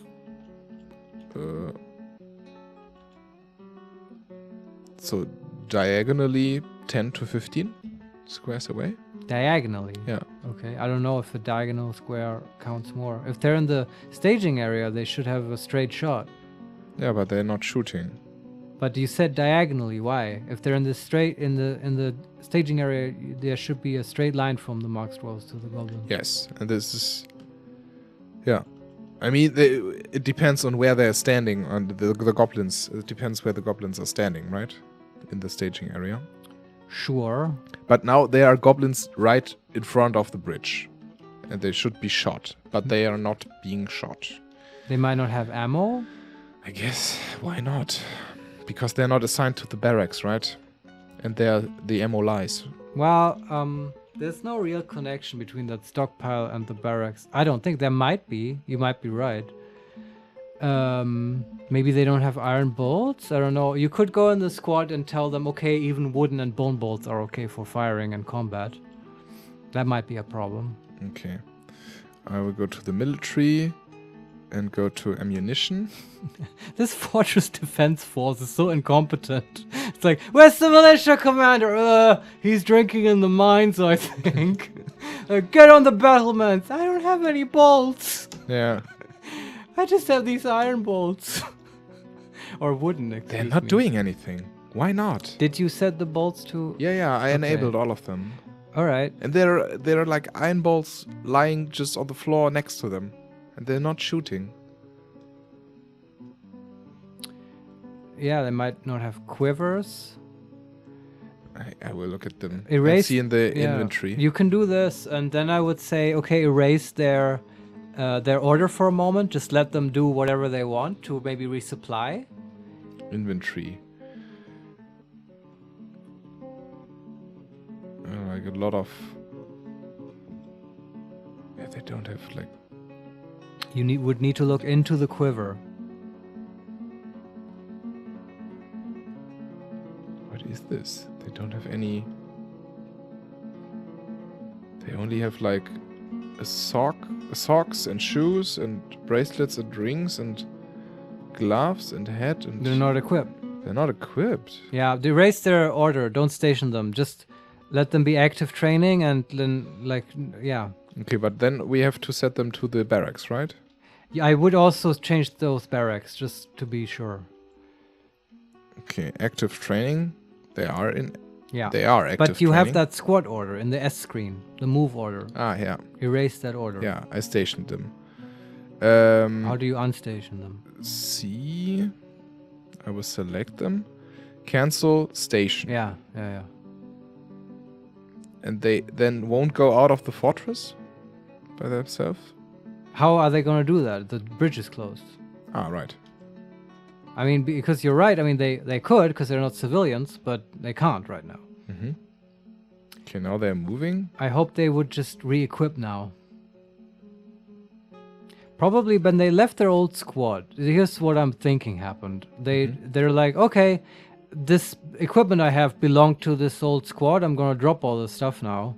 so diagonally 10 to 15 squares away. Diagonally? Yeah. Okay, I don't know if a diagonal square counts more. If they're in the staging area, they should have a straight shot. Yeah, but they're not shooting. But you said diagonally. Why? If they're in the staging area, there should be a straight line from the Marks dwarves to the goblins. Yes, and this is... Yeah. I mean, it depends on where they're standing, on the goblins. It depends where the goblins are standing, right? In the staging area. Sure. But now there are goblins right in front of the bridge. And they should be shot. But they are not being shot. They might not have ammo? I guess. Why not? Because they're not assigned to the barracks, right? And the ammo lies. Well, there's no real connection between that stockpile and the barracks. I don't think. There might be. You might be right. Maybe they don't have iron bolts? I don't know. You could go in the squad and tell them, okay, even wooden and bone bolts are okay for firing and combat. That might be a problem. Okay. I will go to the military and go to ammunition. This fortress defense force is so incompetent. It's like, where's the militia commander? He's drinking in the mines, I think. Get on the battlements. I don't have any bolts. Yeah. I just have these iron bolts. Or wooden, They're not doing anything. Why not? Did you set the bolts to... Yeah, I enabled all of them. Alright. And there are like iron bolts lying just on the floor next to them. And they're not shooting. Yeah, they might not have quivers. I will look at them. Erase, see in the inventory. You can do this, and then I would say, okay, erase their order for a moment. Just let them do whatever they want to maybe resupply. Inventory. Like a lot of... Yeah, they don't have like... You would need to look into the quiver. What is this? They don't have any... They only have like socks and shoes and bracelets and rings and gloves and hat and... They're not equipped. They're not equipped. Yeah, erase their order. Don't station them. Just let them be active training and then, like, yeah. Okay, but then we have to set them to the barracks, right? Yeah, I would also change those barracks just to be sure. Okay, active training. They are in. Yeah. They are active But you training. have that squad order in the S screen, the move order. Ah, yeah. Erase that order. Yeah, I stationed them. How do you unstation them? See, I will select them. Cancel station. Yeah, yeah, yeah. And they then won't go out of the fortress by themselves? How are they gonna do that? The bridge is closed. Ah, right. I mean, because you're right. I mean, they could because they're not civilians, but they can't right now. Mm-hmm. Okay, now they're moving. I hope they would just re-equip now. Probably when they left their old squad, here's what I'm thinking happened. They're like, okay, this equipment I have belonged to this old squad. I'm gonna drop all this stuff now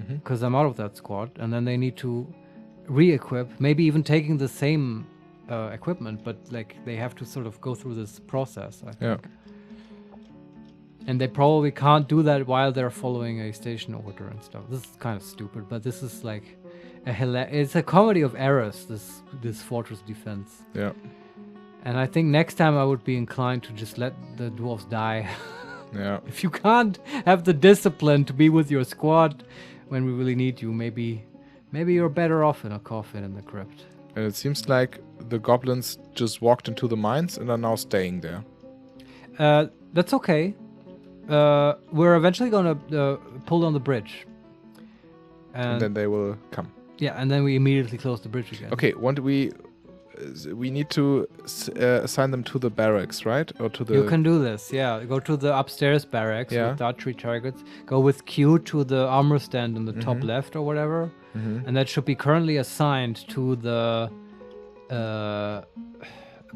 because I'm out of that squad, and then they need to re-equip. Maybe even taking the same equipment, but like they have to sort of go through this process. I think. Yeah. And they probably can't do that while they're following a station order and stuff. This is kind of stupid, but this is like it's a comedy of errors, this fortress defense. Yeah. And I think next time I would be inclined to just let the dwarves die. Yeah. If you can't have the discipline to be with your squad when we really need you, maybe you're better off in a coffin in the crypt. And it seems like the goblins just walked into the mines and are now staying there. That's okay. We're eventually gonna pull down the bridge. And then they will come. Yeah, and then we immediately close the bridge again. Okay, we need to assign them to the barracks, right? Or to the... You can do this, yeah. Go to the upstairs barracks with the archery targets. Go with Q to the armor stand in the top left or whatever. And that should be currently assigned to the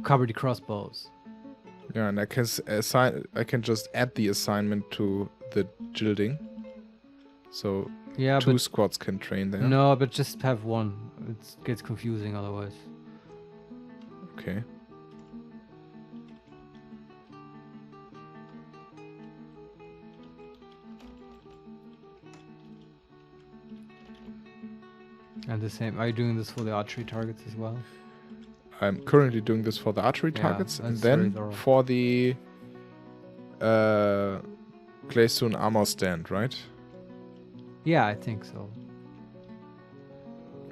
cavalry crossbows. Yeah, and I can just add the assignment to the gilding. So yeah, two squads can train there. No, but just have one. It gets confusing otherwise. Okay. And the same. Are you doing this for the archery targets as well? I'm currently doing this for the archery targets, and then for the claystone armor stand, right? Yeah, I think so.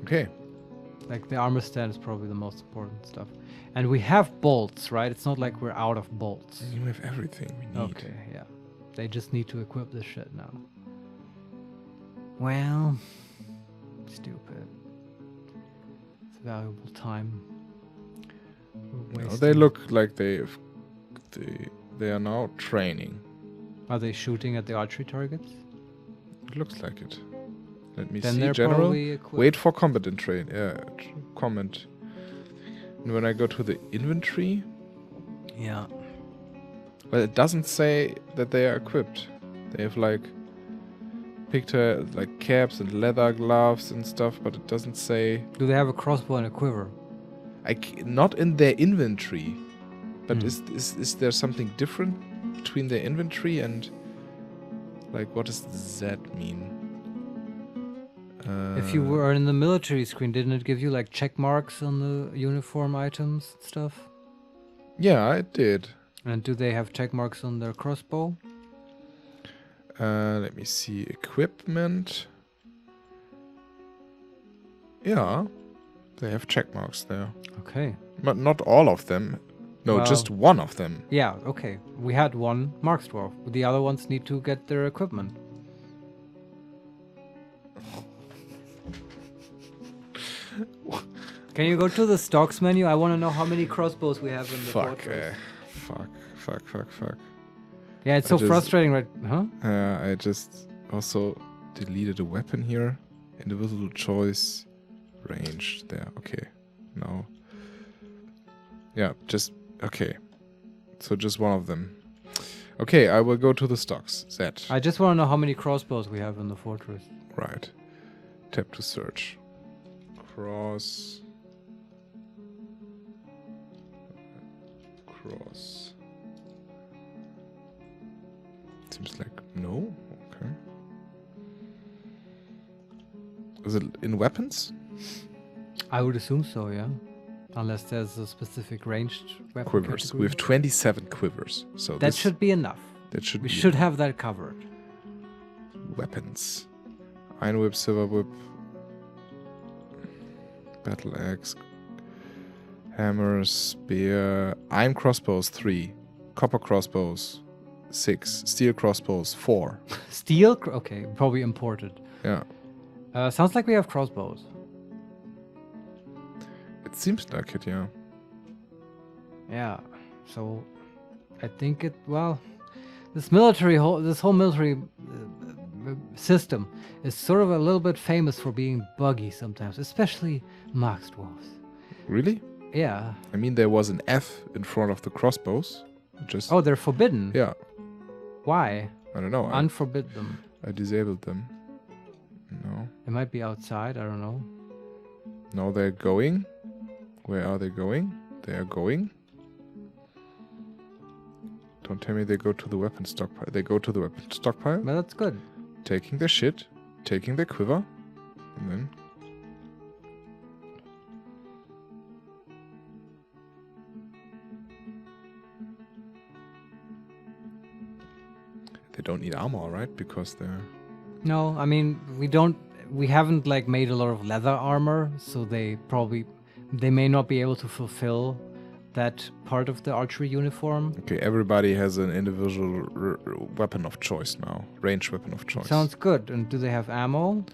Okay. Like the armor stand is probably the most important stuff. And we have bolts, right? It's not like we're out of bolts. You have everything we need. Okay, yeah. They just need to equip this shit now. Well, stupid. It's valuable time. No, they look like they are now training. Are they shooting at the archery targets? It looks like it. Let me Then see, they're general. probably equipped. Wait for combat train. Yeah, comment. And when I go to the inventory, Yeah. well, it doesn't say that they are equipped. They have like picture like caps and leather gloves and stuff, but it doesn't say. Do they have a crossbow and a quiver? Not in their inventory, but is there something different between their inventory and like what does that mean? If you were in the military screen, didn't it give you like check marks on the uniform items and stuff? Yeah, it did. And do they have check marks on their crossbow? Let me see. Equipment. Yeah, they have check marks there. Okay. But not all of them. No, Well, just one of them. Yeah, okay. We had one Marks dwarf. The other ones need to get their equipment. Can you go to the stocks menu? I want to know how many crossbows we have in the fortress. Fuck. Yeah, it's so frustrating, right? Huh? I just also deleted a weapon here. Individual choice. Range. There. Okay. Now. Yeah, just... Okay. So just one of them. Okay, I will go to the stocks. Z. I just want to know how many crossbows we have in the fortress. Right. Tap to search. Cross. Seems like no. Okay. Is it in weapons? I would assume so, yeah. Unless there's a specific ranged weapon Quivers. category. We have 27 quivers. So That should be enough. that should We be should have that covered. weapons. Iron whip, silver whip, battle axe, hammer, spear, iron crossbows 3, copper crossbows 6, steel crossbows 4. Steel? Okay, probably imported. Yeah, Sounds like we have crossbows. it seems like it. Yeah. Yeah. So, I think this whole military system is sort of a little bit famous for being buggy sometimes, especially Max Dwarves. Really? Yeah. I mean, there was an F in front of the crossbows. Just Oh, they're forbidden. yeah. Why? I don't know. Unforbid them. I disabled them. No. It might be outside. I don't know. No, they're going. Where are they going? They are going. Don't tell me they go to the weapon stockpile. They go to the weapon stockpile, But that's good. taking their shit, taking their quiver, and then... They don't need armor, right? Because they're... No, I mean we haven't like made a lot of leather armor, so they may not be able to fulfill that part of the archery uniform. Okay, everybody has an individual weapon of choice now. Range weapon of choice. Sounds good. And do they have ammo?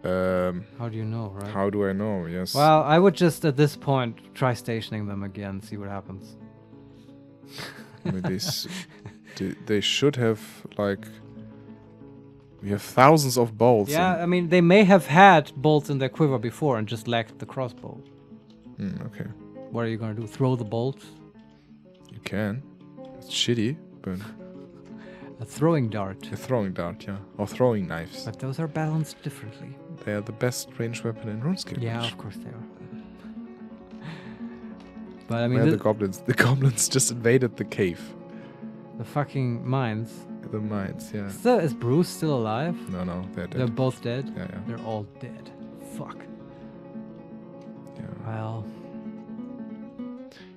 How do you know, right? How do I know? Yes. Well, I would just at this point try stationing them again, see what happens. I mean, they should have, like... We have thousands of bolts. Yeah, I mean they may have had bolts in their quiver before and just lacked the crossbow. Okay. What are you gonna do? Throw the bolts? You can. It's shitty, but... A throwing dart. A throwing dart, yeah. Or throwing knives. But those are balanced differently. They are the best ranged weapon in RuneScape. Yeah, which- of course they are. But I mean, Where the goblins just invaded the cave. the fucking mines. The mines, yeah. Is Bruce still alive? No, they're dead. They're both dead? Yeah. They're all dead. Fuck. Yeah. Well,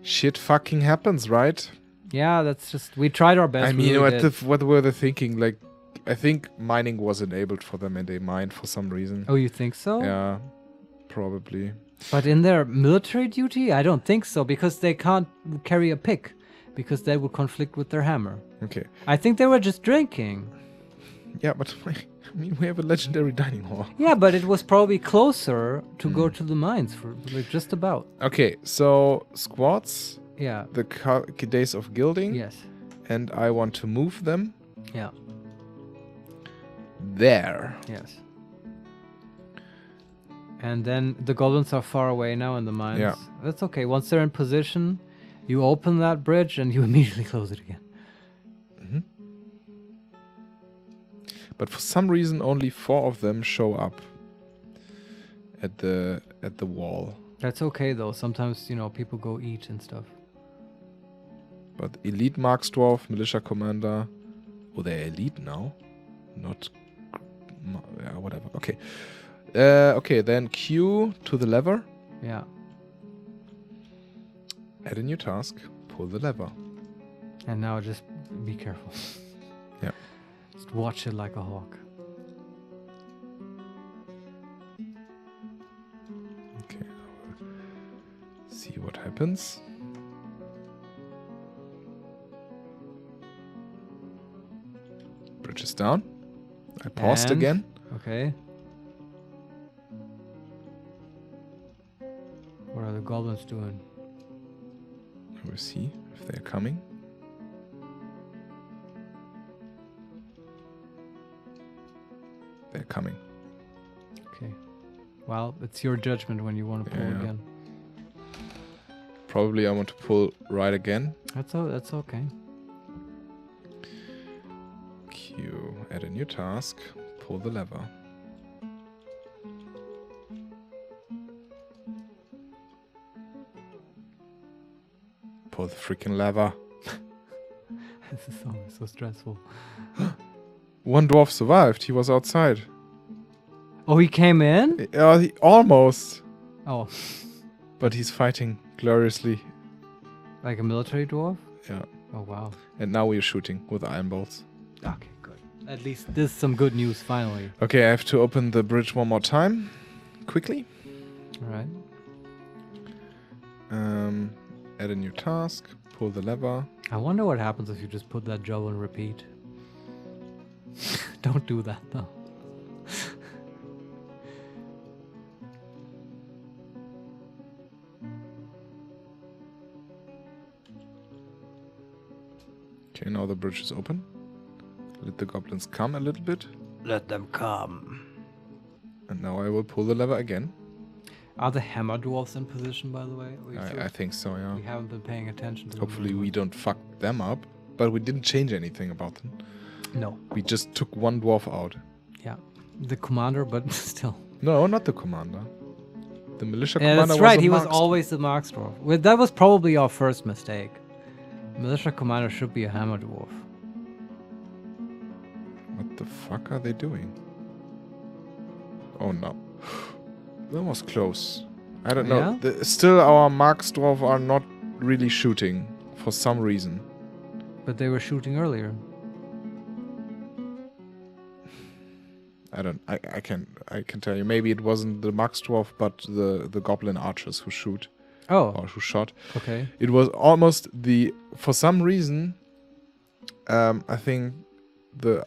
Shit fucking happens, right? yeah, that's just... We tried our best. I we mean, really did. what were they thinking? Like, I think mining was enabled for them and they mined for some reason. Oh, you think so? Yeah, probably. But in their military duty? I don't think so, because they can't carry a pick. Because that would conflict with their hammer. Okay. I think they were just drinking. Yeah, but I mean, we have a legendary dining hall. Yeah, but it was probably closer to go to the mines for like just about. Okay, so squads, Yeah. the days of gilding, Yes. and I want to move them Yeah. there. Yes. And then the goblins are far away now in the mines. Yeah. That's okay. Once they're in position, you open that bridge and you immediately close it again. But for some reason, only 4 of them show up at the wall. That's okay though. Sometimes, people go eat and stuff. But elite Marks Dwarf, militia commander. Oh, they're elite now. Not. Yeah, whatever. Okay. Okay, then Q to the lever. Yeah. Add a new task. Pull the lever. And now just be careful. Yeah. Just watch it like a hawk. Okay. See what happens. Bridge is down. I paused And- again. Okay. What are the goblins doing? We'll see if they're coming. They're coming. Okay. Well, it's your judgment when you want to pull Yeah. again. Probably I want to pull right again. That's okay. Q. Add a new task. Pull the lever. Pull the freaking lever. This is so stressful. One dwarf survived. He was outside. Oh, he came in? He almost. Oh. But he's fighting gloriously. Like a military dwarf? Yeah. Oh, wow. And now we're shooting with iron bolts. Okay, good. At least this is some good news, finally. Okay, I have to open the bridge one more time. Quickly. All right. Add a new task. Pull the lever. I wonder what happens if you just put that job on repeat. Don't do that, though. Okay, now the bridge is open. Let the goblins come a little bit. Let them come. And now I will pull the lever again. Are the hammer dwarfs in position, by the way? I think so, yeah. We haven't been paying attention to Hopefully them. we don't fuck them up. But we didn't change anything about them. No. We just took one dwarf out. Yeah. The commander, but still. No, not the commander. The militia Yeah, commander that's right. was He was Marksdwarf. always the Marksdwarf. Well, that was probably our first mistake. Militia commander should be a hammer dwarf. What the fuck are they doing? Oh no. That was close. I don't know. Yeah? Still our Marksdwarf are not really shooting for some reason. But they were shooting earlier. I can tell you. Maybe it wasn't the Marksdwarf, but the goblin archers who shoot. Oh. Or who shot. Okay. It was almost for some reason, I think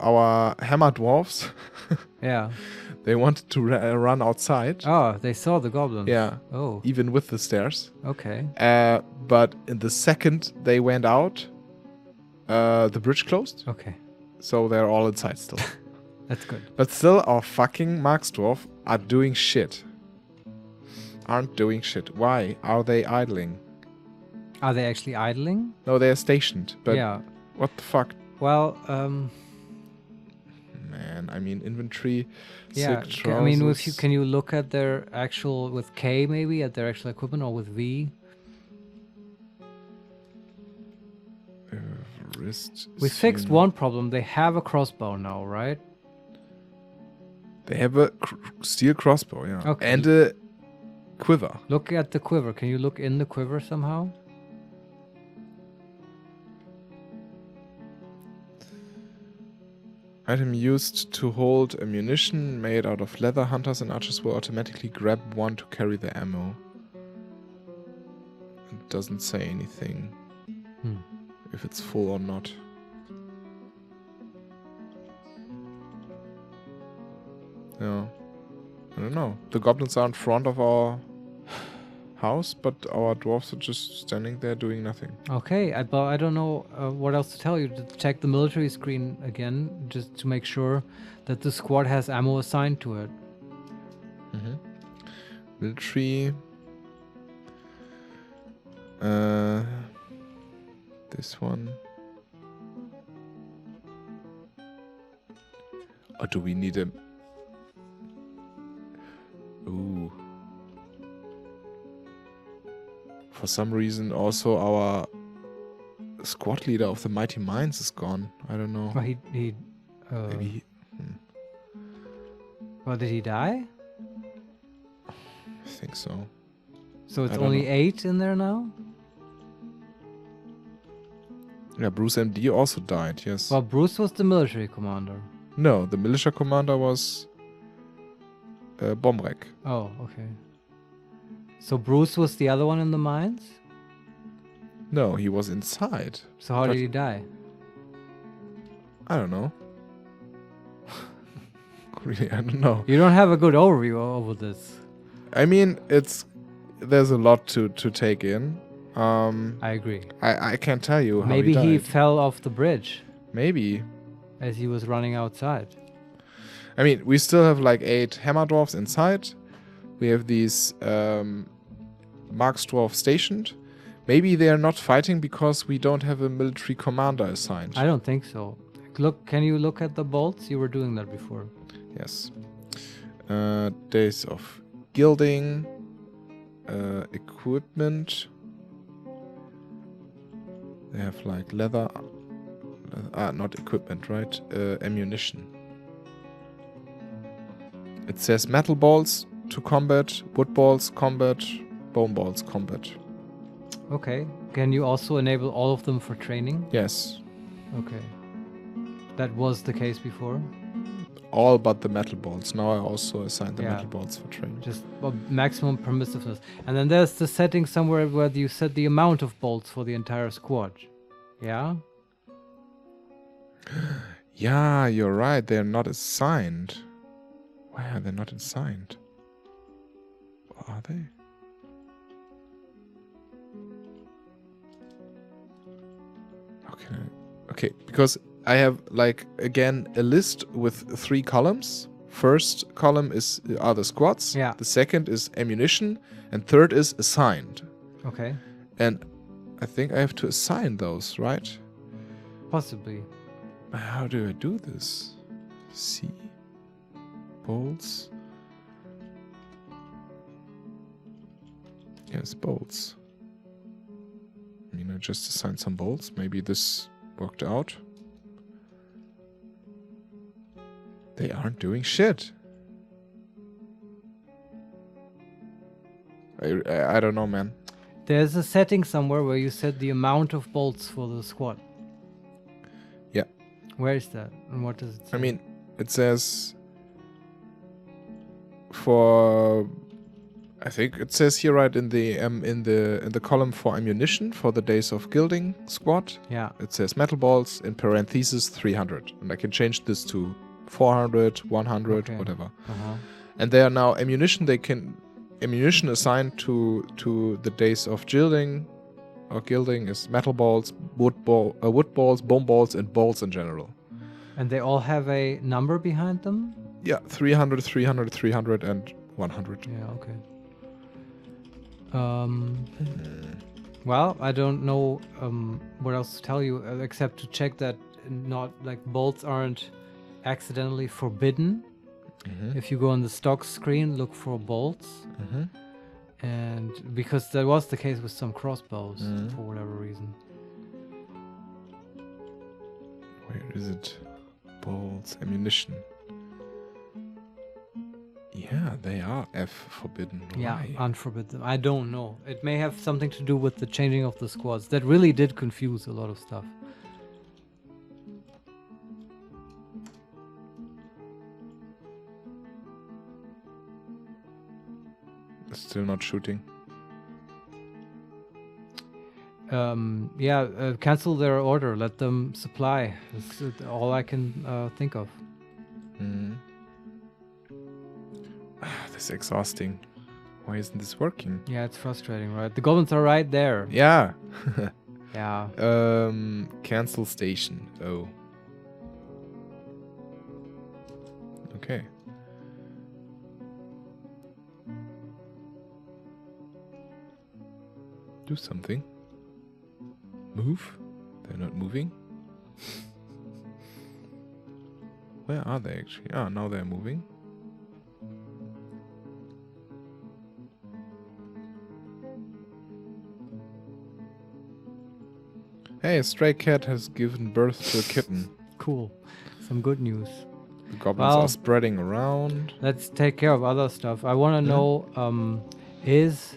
our hammer dwarfs, Yeah. they wanted to run outside. Oh, they saw the goblins. Yeah. Oh. Even with the stairs. Okay. But in the second they went out, the bridge closed. Okay. So they're all inside still. That's good. But still, our fucking Marksdwarf are doing shit. Aren't doing shit. Why are they idling? Are they actually idling? No, they are stationed. But yeah. what the fuck? Well, Man, I mean inventory. yeah. I mean, if you can you look at their actual with K maybe at their actual equipment or with V? Wrist. We fixed one problem. They have a crossbow now, right? They have a steel crossbow, yeah. Okay. And a quiver. Look at the quiver. Can you look in the quiver somehow? Item used to hold ammunition made out of leather. Hunters and archers will automatically grab one to carry the ammo. It doesn't say anything. If it's full or not. Yeah. I don't know. The goblins are in front of our house, but our dwarves are just standing there doing nothing. Okay, but I don't know what else to tell you. Just check the military screen again, just to make sure that the squad has ammo assigned to it. Military. This one. Or do we need a... Ooh. For some reason, also our squad leader of the Mighty Mines is gone. I don't know. Well, Maybe he... Well, did he die? I think so. So it's I don't only know. 8 in there now? Yeah, Bruce MD also died, yes. Well, Bruce was the military commander. No, the militia commander was Bombrek. Oh, okay. So Bruce was the other one in the mines? No, he was inside. So how But- did he die? I don't know. Really, I don't know. You don't have a good overview over this. I mean, there's a lot to take in. I agree. I can't tell you how Maybe he he died. fell off the bridge Maybe. as he was running outside. I mean, we still have like 8 hammer dwarfs inside. We have these Marksdwarf stationed. Maybe they are not fighting because we don't have a military commander assigned. I don't think so. Look, can you look at the bolts? You were doing that before. Yes. Days of gilding. Equipment. They have like leather. Not equipment, right? Ammunition. It says metal balls to combat, wood balls combat, bone balls combat. Okay. Can you also enable all of them for training? Yes. Okay. That was the case before. All but the metal balls. Now I also assign the Yeah. metal balls for training. Just maximum permissiveness. And then there's the setting somewhere where you set the amount of bolts for the entire squad. Yeah? Yeah, you're right. They're not assigned. Why are they not assigned? Or are they? Okay, because I have, like, again, a list with 3 columns. First column are the squads. Yeah. The second is ammunition. And third is assigned. Okay. And I think I have to assign those, right? Possibly. How do I do this? C. Bolts. Yes, bolts. I mean, I just assigned some bolts. Maybe this worked out. They aren't doing shit. I don't know, man. There's a setting somewhere where you set the amount of bolts for the squad. Yeah. Where is that? And what does it say? I mean, it says for, I think it says here right in the column for ammunition for the days of gilding squad. Yeah. It says metal balls in parentheses 300, and I can change this to 400, 100, Okay. whatever. Uh-huh. And they are now ammunition. Ammunition assigned to the days of gilding or gilding is metal balls, wood balls, bone balls, and bolts in general. And they all have a number behind them? Yeah, 300, 300, 300, and 100. Yeah, okay. Well, I don't know what else to tell you except to check that not like bolts aren't accidentally forbidden. Mm-hmm. If you go on the stock screen, look for bolts. Mm-hmm. And because that was the case with some crossbows Mhm. for whatever reason. Where is it? Bolts, ammunition. Yeah, they are F forbidden. Yeah, Why? unforbidden. I don't know. It may have something to do with the changing of the squads. That really did confuse a lot of stuff. Still not shooting. Yeah, cancel their order. Let them supply. That's all I can think of. Mm. This is exhausting. Why isn't this working? Yeah, it's frustrating, right? The goblins are right there. Yeah. Yeah. Cancel station. Oh. Okay. Do something. Move? They're not moving? Where are they actually? Ah, now they're moving. Hey, a stray cat has given birth to a kitten. Cool. Some good news. The goblins Well, are spreading around. Let's take care of other stuff. I want to know, is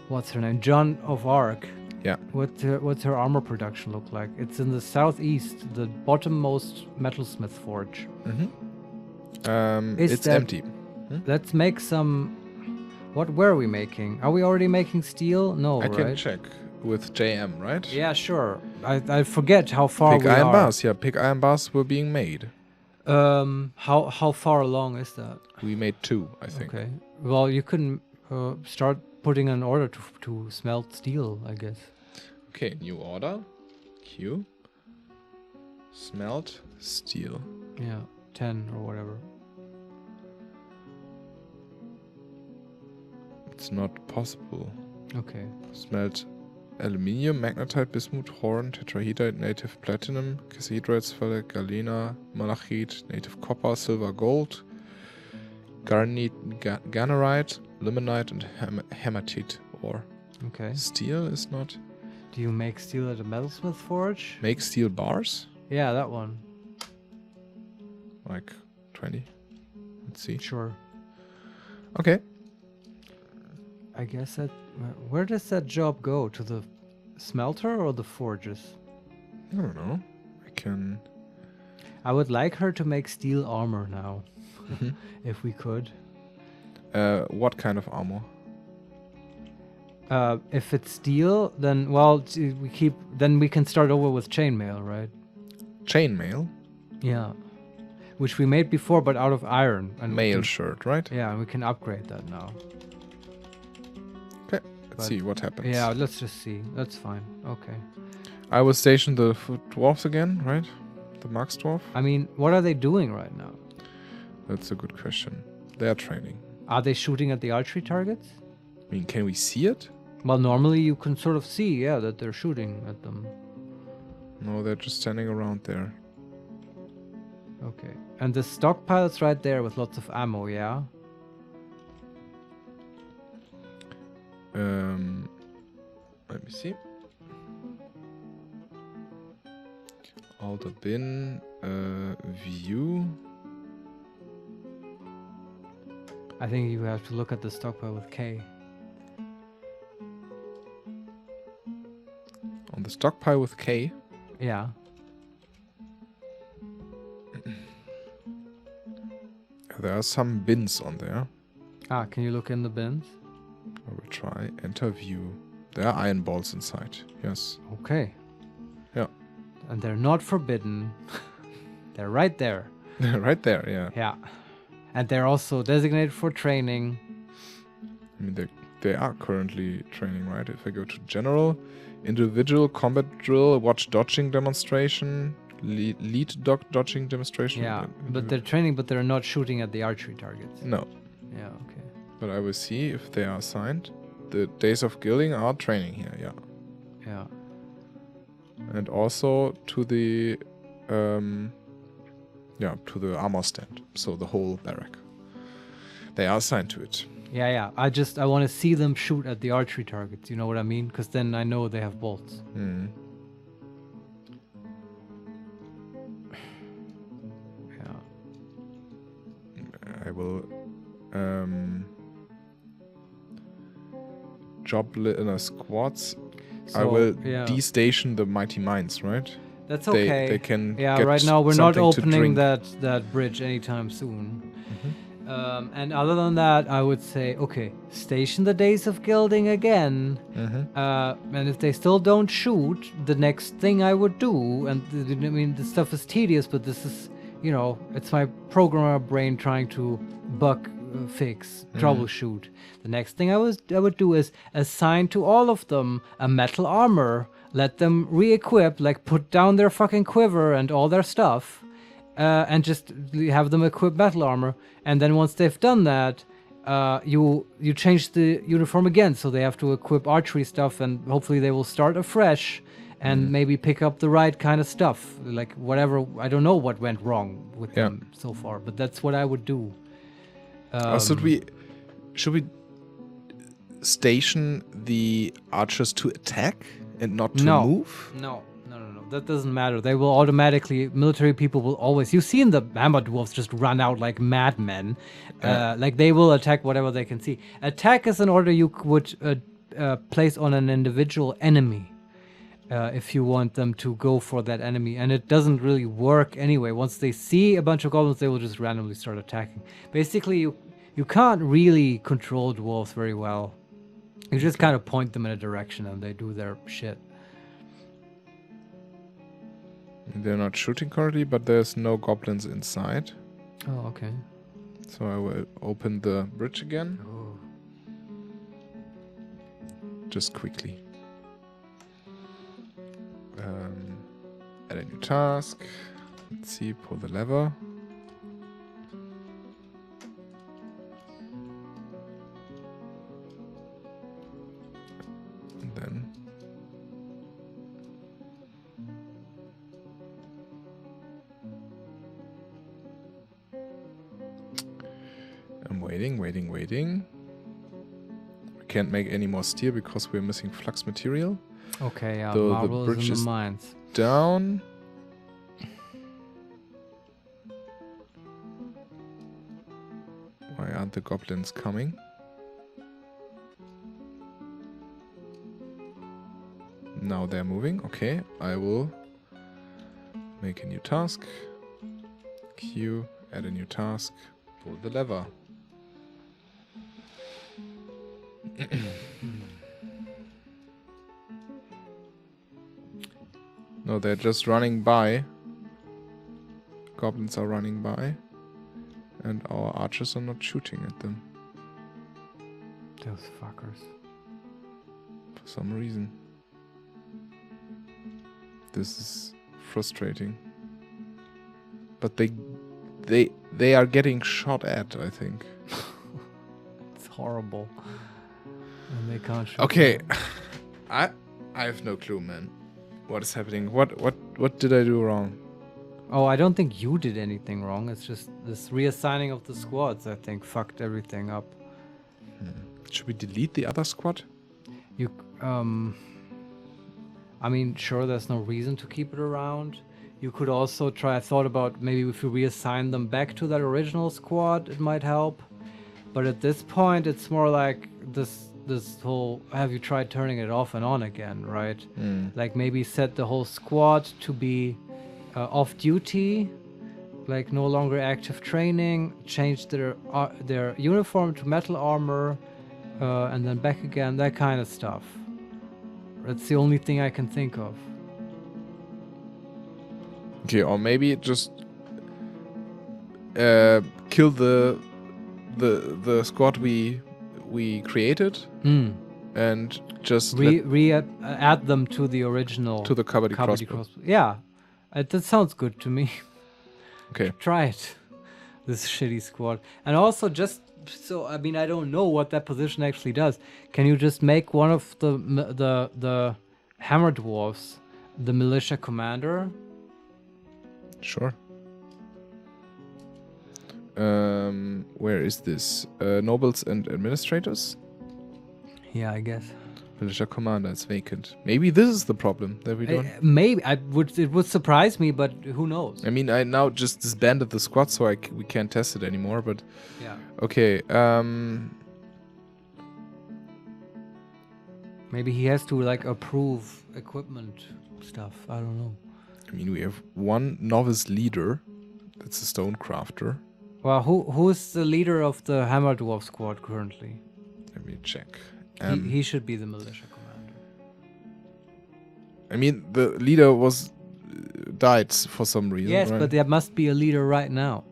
what's her name? Joan of Arc. Yeah. What's her armor production look like? It's in the southeast, the bottommost metalsmith forge. Mm-hmm. Is It's that- empty. Let's make some. What were we making? Are we already making steel? No, I right? can check with JM, right? Yeah, sure. I forget how far Pig we iron are. bars. Yeah, pig iron bars were being made. How far along is that? We made 2, I think. Okay. Well, you can start putting an order to smelt steel, I guess. Okay, new order. Q. Smelt steel. Yeah, 10 or whatever. It's not possible. Okay. Smelt aluminium, magnetite, bismuth, horn, tetrahedrite, native platinum, cassihydrite, sphalerite, galena, malachite, native copper, silver, gold, garnerite, limonite, and hematite ore. Okay. Steel is not. Do you make steel at a metalsmith forge? Make steel bars? Yeah, that one. Like 20. Let's see. Sure. Okay. I guess that... Where does that job go? To the smelter or the forges? I don't know. I can... I would like her to make steel armor now. Mhm. If we could. What kind of armor? If it's steel, then well, then we can start over with chainmail, right? Chainmail? Yeah, which we made before, but out of iron. And we Mail can- shirt, right? Yeah, and we can upgrade that now. Okay, let's But- see what happens. Yeah, let's just see. That's fine. Okay. I will station the dwarfs again, right? The Max dwarf? I mean, what are they doing right now? That's a good question. They are training. Are they shooting at the archery targets? I mean, can we see it? Well, normally you can sort of see, yeah, that they're shooting at them. No, they're just standing around there. Okay. And the stockpile's right there with lots of ammo, yeah? Let me see. Alter bin, view. I think you have to look at the stockpile with K. On the stockpile with K. Yeah. There are some bins on there. Ah, can you look in the bins? I will try. Enter view. There are iron balls inside. Yes. Okay. Yeah. And they're not forbidden. They're right there. Right there, yeah. Yeah. And they're also designated for training. I mean, they are currently training, right? If I go to general, individual combat drill, watch dodging demonstration, lead dodging demonstration. Yeah, but they're training, but they're not shooting at the archery targets. No, Yeah, okay. but I will see if they are assigned. The days of guilding are training here, yeah. Yeah. And also to the to the armor stand. So the whole barrack. They are assigned to it. Yeah. I want to see them shoot at the archery targets. You know what I mean? Because then I know they have bolts. Mm. Yeah. I will squads. I So, will yeah. destation the mighty mines, right? That's okay. They can Yeah, get right now we're not something to opening drink. that bridge anytime soon. Mhm. And other than that, I would say, okay, station the days of gilding again. Mhm. And if they still don't shoot, the next thing I would do, and I mean, this stuff is tedious, but this is, you know, it's my programmer brain trying to bug fix, troubleshoot. The next thing I would do is assign to all of them a metal armor, let them re-equip, like put down their fucking quiver and all their stuff, and just have them equip metal armor. And then once they've done that, you change the uniform again, so they have to equip archery stuff, and hopefully they will start afresh and maybe pick up the right kind of stuff, like whatever. I don't know what went wrong with Yeah. them so far, but that's what I would do. Should we station the archers to attack and not to No. move? No. That doesn't matter. They will automatically, military people will always. You've seen the Hammer Dwarfs just run out like madmen. Like they will attack whatever they can see. Attack is an order you would place on an individual enemy if you want them to go for that enemy. And it doesn't really work anyway. Once they see a bunch of goblins, they will just randomly start attacking. Basically, you can't really control dwarves very well. You just kind of point them in a direction and they do their shit. They're not shooting currently, but there's no goblins inside. Oh, okay. So I will open the bridge again. Oh. Just quickly. Add a new task. Let's see, pull the lever. And then I'm waiting. We can't make any more steel because we're missing flux material. Okay, yeah, The marble bridge is in is- the mines. Down. Why aren't the goblins coming? they're moving. Okay, I will make a new task. Queue, add a new task. Pull the lever. No, they're just running by. Goblins are running by. And our archers are not shooting at them. Those fuckers. For some reason. This is frustrating. But they are getting shot at, I think. It's horrible. And they can't shoot. Okay. I have no clue, man. What is happening? What did I do wrong? Oh, I don't think you did anything wrong. It's just this reassigning of the squads, I think, fucked everything up. Should we delete the other squad? You, I mean, sure, there's no reason to keep it around. You could also try, I thought about maybe if you reassign them back to that original squad, it might help. But at this point, it's more like this whole, have you tried turning it off and on again, right? Like maybe set the whole squad to be off duty, like no longer active training, change their uniform to metal armor, and then back again, that kind of stuff. That's the only thing I can think of. Okay, or maybe just kill the squad we created and just add them to the original to the Kabaddi crossbow. Yeah, that sounds good to me. Okay, try it. This shitty squad, and also just so I mean I don't know what that position actually does. Can you just make one of the hammer dwarfs the militia commander? Sure. Where is this? Nobles and administrators? Yeah, I guess. Militia commander is vacant. Maybe this is the problem that we don't. Maybe it would surprise me, but who knows? I mean, I now just disbanded the squad, so we can't test it anymore. But yeah. Okay. Maybe he has to like approve equipment stuff. I don't know. I mean, we have one novice leader. That's a stone crafter. Well, who's the leader of the Hammer Dwarf squad currently? Let me check. He should be the militia commander. I mean, the leader died for some reason. Yes, right? but there must be a leader right now.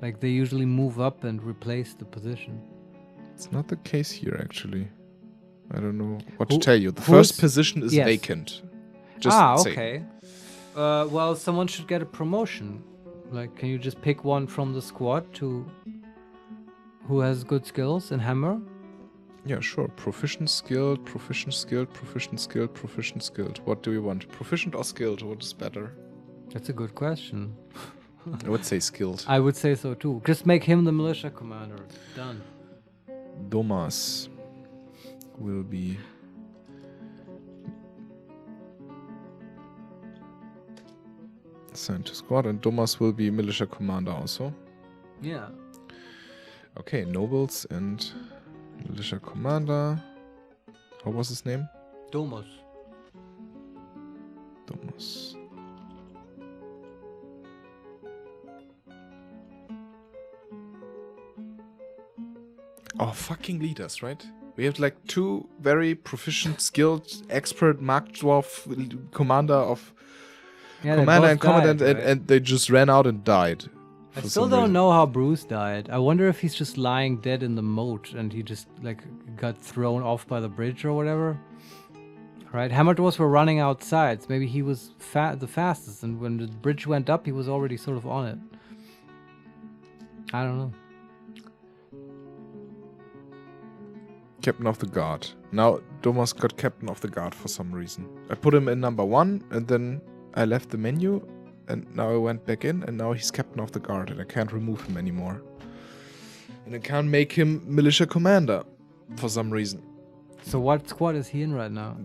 Like they usually move up and replace the position. It's not the case here, actually. I don't know what to tell you. The first position is vacant. Just say. Okay. Well, someone should get a promotion. Like, can you just pick one from the squad who has good skills in hammer? Yeah, sure. Proficient, skilled, proficient, skilled, proficient, skilled, proficient, skilled. What do we want? Proficient or skilled? What is better? That's a good question. I would say skilled. I would say so too. Just make him the militia commander. Done. Domas will be assigned to squad, and Domas will be militia commander also. Yeah. Okay, nobles and militia commander. How was his name? Domus. Domas. Our fucking leaders, right? We have like two very proficient, skilled, expert Mark Dwarf commander of commander and commandant, died, right? and they just ran out and died. I still don't know how Bruce died. I wonder if he's just lying dead in the moat and he just like got thrown off by the bridge or whatever. Right? Hammer Dwarfs were running outside. So maybe he was the fastest, and when the bridge went up, he was already sort of on it. I don't know. Captain of the guard. Now Domas got captain of the guard for some reason. I put him in number 1, and then I left the menu, and now I went back in, and now he's captain of the guard, and I can't remove him anymore. And I can't make him militia commander for some reason. So what squad is he in right now?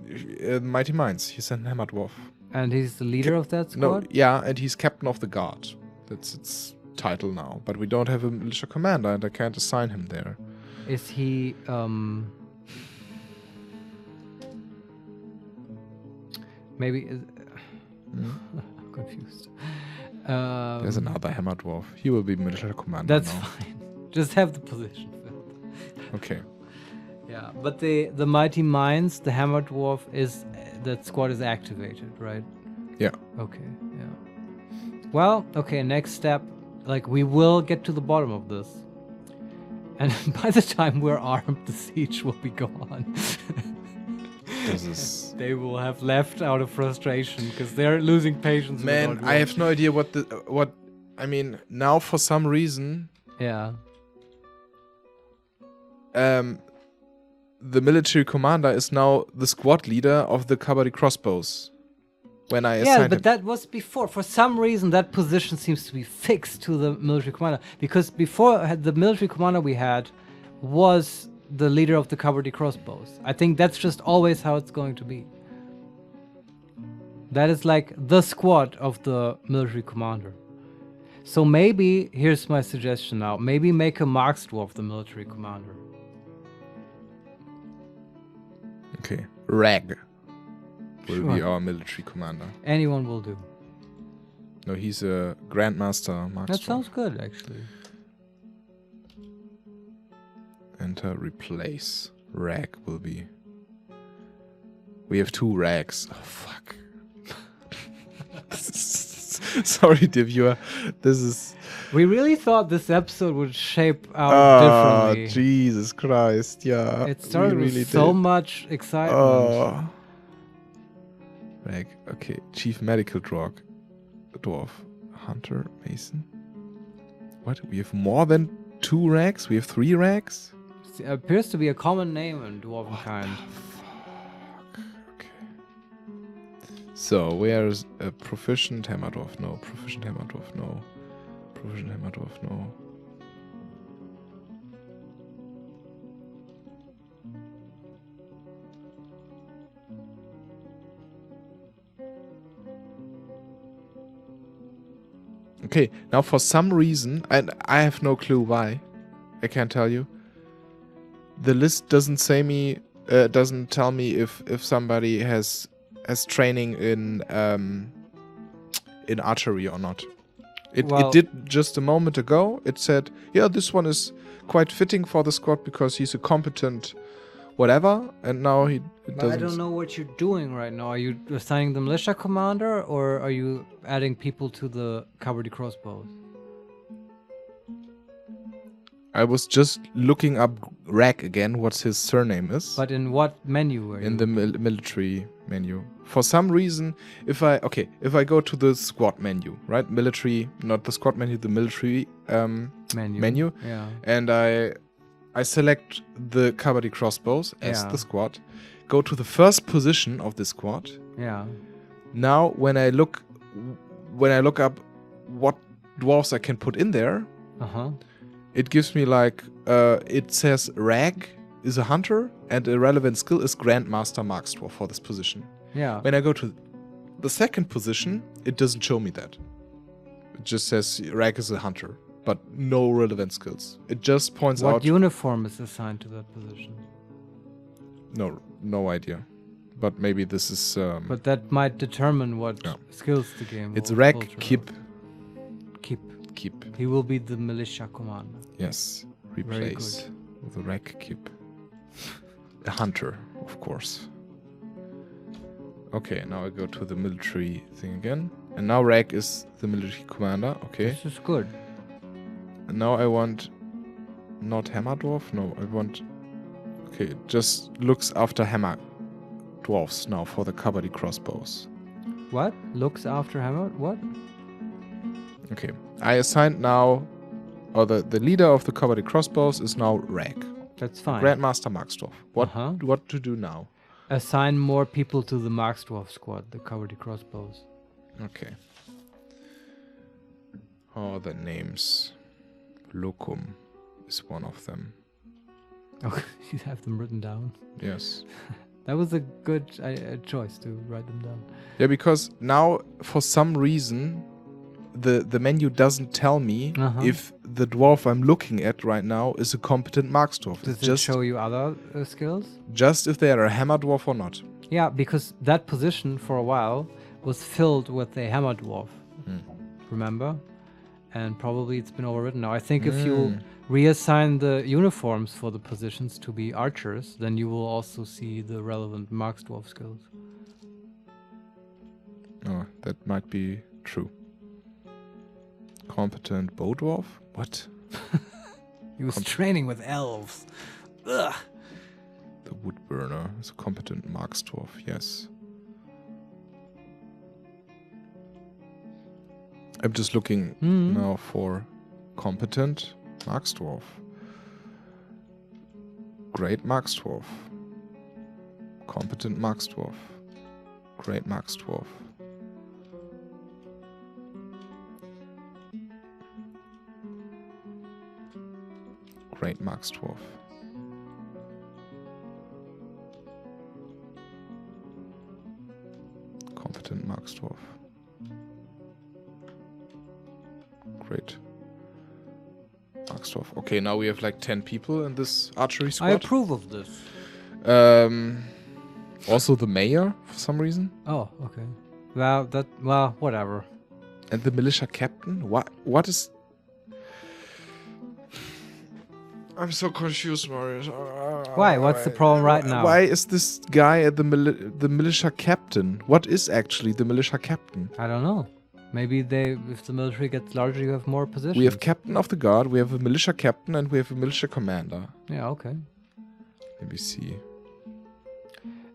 Mighty Minds. He's a hammer dwarf. And he's the leader of that squad? No, yeah, and he's captain of the guard. That's its title now. But we don't have a militia commander, and I can't assign him there. Is he Maybe. I'm confused. There's another Hammer Dwarf. He will be military commander That's now. fine. Just have the position filled. Okay. Yeah, but the Mighty Mines, the Hammer Dwarf that squad is activated, right? Yeah. Okay, yeah. Well, okay, next step, like we will get to the bottom of this. And by the time we're armed, the siege will be gone. This is... They will have left out of frustration because they're losing patience. Man, I have no idea what... I mean, now for some reason... Yeah. The military commander is now the squad leader of the cavalry crossbows. When I assigned but him. that was before. For some reason, that position seems to be fixed to the military commander. Because before, the military commander we had was the leader of the cavalry crossbows. I think that's just always how it's going to be. That is like the squad of the military commander. So maybe, here's my suggestion now, maybe make a Marks Dwarf the military commander. Okay. Rag will be Sure. our military commander. Anyone will do. No, he's a Grandmaster Marks That Dwarf. sounds good, actually. Enter, replace. Rag will be... We have 2 rags. Oh, fuck. Sorry, dear viewer. This is... We really thought this episode would shape out Oh, differently. Jesus Christ. Yeah. It started we with really so did. much excitement. Oh. Rag. Okay. Chief Medical Dwarf. Hunter. Mason. What? We have more than 2 rags? We have 3 rags? It appears to be a common name in Dwarven kind. Okay. So, where's a proficient Hammer Dwarf? No. Proficient Hammer Dwarf? No. Proficient Hammer Dwarf? No. Okay, now for some reason, and I have no clue why, I can't tell you. The list doesn't say me, doesn't tell me if somebody has training in archery or not. It did just a moment ago. It said, yeah, this one is quite fitting for the squad because he's a competent whatever, and now it But doesn't. I don't know what you're doing right now. Are you assigning the militia commander, or are you adding people to the cavalry crossbows? I was just looking up Rag again, what his surname is. But in what menu were you? In the military menu. For some reason, if I go to the squad menu, right? Military, not the squad menu, the military menu. Yeah. And I select the cavalry crossbows as Yeah. the squad. Go to the first position of the squad. Yeah. Now when I look up what dwarves I can put in there, it gives me like it says Rag is a hunter and a relevant skill is Grandmaster Marks Dwarf for this position. Yeah. When I go to the second position, it doesn't show me that. It just says Rag is a hunter, but no relevant skills. It just points What out... uniform is assigned to that position? No idea. But maybe this is... But that might determine what Yeah. skills the game it's will Rag filter Kip. out. Kip. Keep. He will be the militia commander. Yes. Very Replace with a Rag Keep. A hunter, of course. Okay, now I go to the military thing again. And now Rag is the military commander. Okay. This is good. And now I want... Not Hammer Dwarf? No, I want... Okay, it just looks after Hammer Dwarfs now for the cavalry crossbows. What? Looks after hammer? What? Okay. I assigned now... Or the leader of the cavalry crossbows is now Rag. That's fine. Grandmaster Marksdorf. What Uh-huh. what to do now? Assign more people to the Marksdwarf squad, the cavalry crossbows. Okay. Oh, the names. Locum is one of them. Okay, you have them written down. Yes. That was a good choice to write them down. Yeah, because now, for some reason, the menu doesn't tell me if the dwarf I'm looking at right now is a competent Marks dwarf. Does it show you other skills? Just if they are a hammer dwarf or not. Yeah, because that position for a while was filled with a hammer dwarf. Remember? And probably it's been overwritten now. I think if you reassign the uniforms for the positions to be archers, then you will also see the relevant Marks dwarf skills. Oh, that might be true. Competent bow dwarf? What? He was training with elves. Ugh. The wood burner is a competent Marks dwarf, yes. I'm just looking now for competent Marks dwarf. Great Marks dwarf. Competent Marks dwarf. Great Marks dwarf. Great Marks dwarf. Competent Marks dwarf. Great Marks dwarf. Okay, now we have like 10 people in this archery squad. I approve of this. Also the mayor for some reason. Oh, okay. Well, whatever. And the militia captain. What is? I'm so confused, Marius. Why? What's the problem right now? Why is this guy at the militia captain? What is actually the militia captain? I don't know. Maybe if the military gets larger, you have more positions. We have captain of the guard, we have a militia captain, and we have a militia commander. Yeah, okay. Let me see.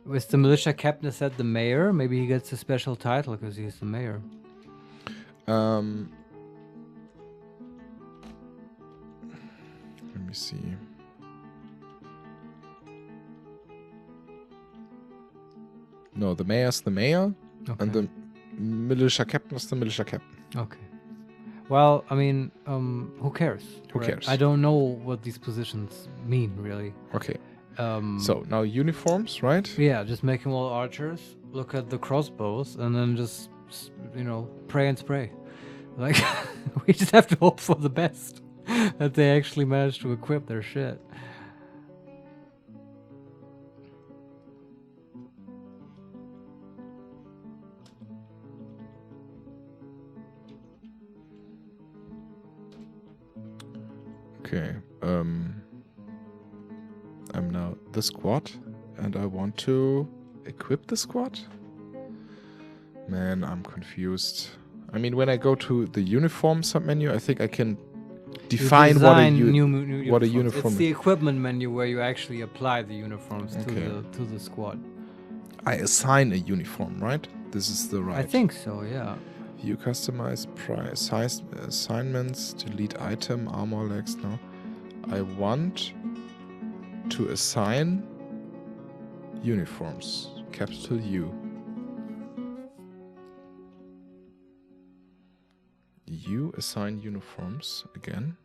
With the militia captain, is that the mayor? Maybe he gets a special title because he's the mayor. Let me see. No, the mayor's the mayor, and the militia captain is the militia captain. Okay. Well, I mean, who cares? Who cares? I don't know what these positions mean, really. Okay. So, now uniforms, right? Yeah, just make them all archers, look at the crossbows, and then just, pray and spray. Like, we just have to hope for the best. That they actually manage to equip their shit. Okay, I'm now the squad, and I want to equip the squad? Man, I'm confused. I mean, when I go to the uniform submenu, I think I can define what a uniform It's the is. equipment menu where you actually apply the uniforms to the squad. I assign a uniform, right? This is the right. I think so, yeah. View customize price size assignments, delete item, armor legs. No, I want to assign uniforms. Capital U. You assign uniforms again.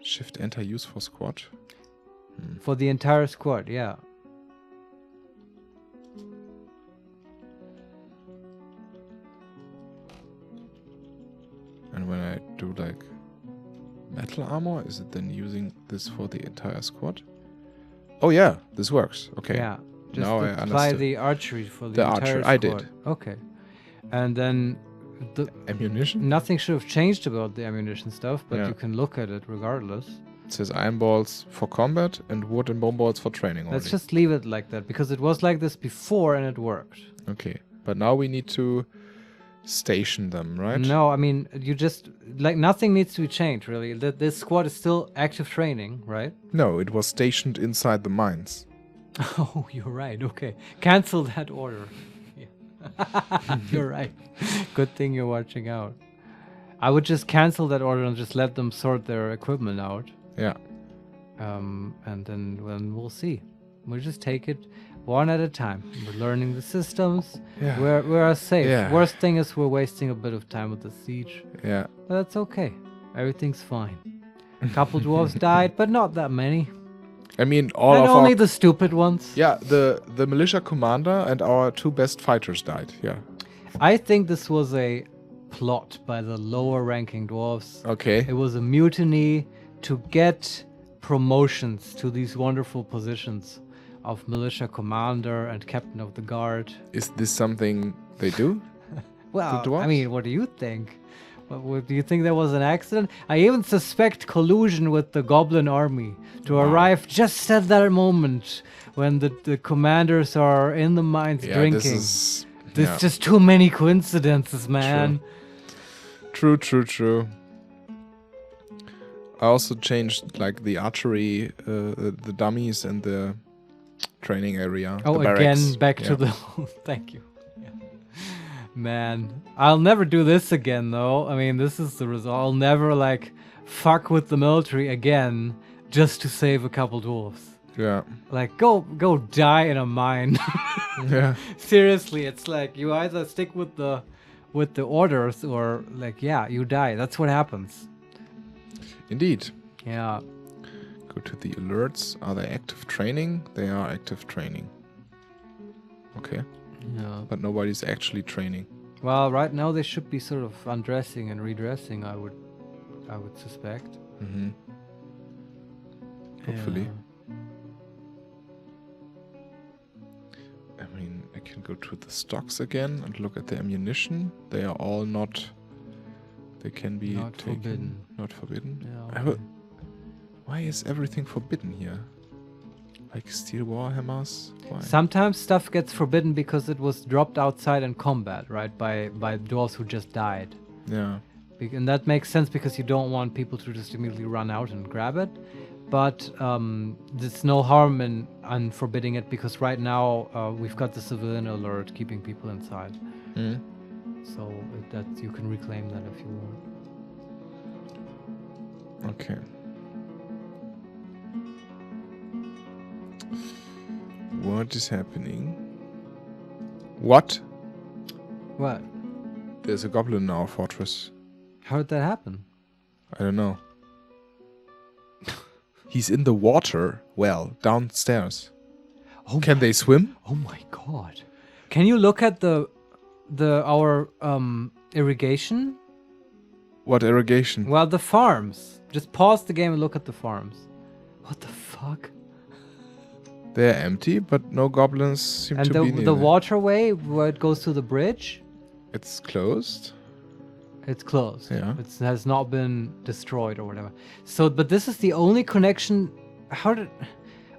Shift enter use for squad. For the entire squad, yeah. And when I do like metal armor, is it then using this for the entire squad? Oh yeah, this works. Okay. Yeah. Just now I apply understood. the archery for the entire archer, squad. I did. Okay. And then the Ammunition? nothing should have changed about the ammunition stuff, but Yeah. you can look at it regardless. It says iron balls for combat and wood and bone balls for training only. Let's just leave it like that because it was like this before and it worked. Okay. But now we need to station them, right? No, I mean, you just, like, nothing needs to be changed, really. This squad is still active training, right? No, it was stationed inside the mines. Oh, you're right. Okay. Cancel that order. Yeah. You're right. Good thing you're watching out. I would just cancel that order and just let them sort their equipment out. Yeah. And then we'll see. We'll just take it one at a time. We're learning the systems. Yeah. We're safe. Yeah. Worst thing is we're wasting a bit of time with the siege. Yeah. But that's okay. Everything's fine. A couple dwarves died, but not that many. I mean, all And of only our... the stupid ones. Yeah, the militia commander and our 2 best fighters died. Yeah. I think this was a plot by the lower ranking dwarves. Okay. It was a mutiny to get promotions to these wonderful positions of militia commander and captain of the guard. Is this something they do? Well, dwarves? I mean, what do you think? Do you think there was an accident? I even suspect collusion with the goblin army to arrive just at that moment when the commanders are in the mines drinking. There's just too many coincidences, man. True. I also changed like the archery, the dummies and the training area. Oh, the barracks. again, back to the... Thank you. Yeah. Man, I'll never do this again, though. I mean, this is the result. I'll never, like, fuck with the military again just to save a couple dwarves. Yeah. Like, go die in a mine. Yeah. Seriously, it's like you either stick with the orders or, like, yeah, you die. That's what happens. Indeed. Yeah. Go to the alerts. Are they active training? They are active training. Okay. Yeah. But nobody's actually training. Well, right now they should be sort of undressing and redressing, I would suspect. Mm-hmm. Hopefully. Yeah. I mean, I can go to the stocks again and look at the ammunition. They are all not... They can be Not taken. forbidden. Not forbidden? Yeah, Okay. Why is everything forbidden here? Like steel warhammers? Why? Sometimes stuff gets forbidden because it was dropped outside in combat, right? By dwarves who just died. Yeah. And that makes sense because you don't want people to just immediately run out and grab it. But there's no harm in unforbidding it because right now we've got the civilian alert keeping people inside. Mm. So that you can reclaim that if you want. Okay. What is happening? What? What? There's a goblin in our fortress. How did that happen? I don't know. He's in the water well downstairs. Oh, can they swim? Oh my god! Can you look at our irrigation? What irrigation? Well, the farms. Just pause the game and look at the farms. What the fuck? They're empty, but no goblins seem And to be near the there. waterway where it goes to the bridge, It's closed. it's closed. Yeah. It has not been destroyed or whatever. So, but this is the only connection. How did...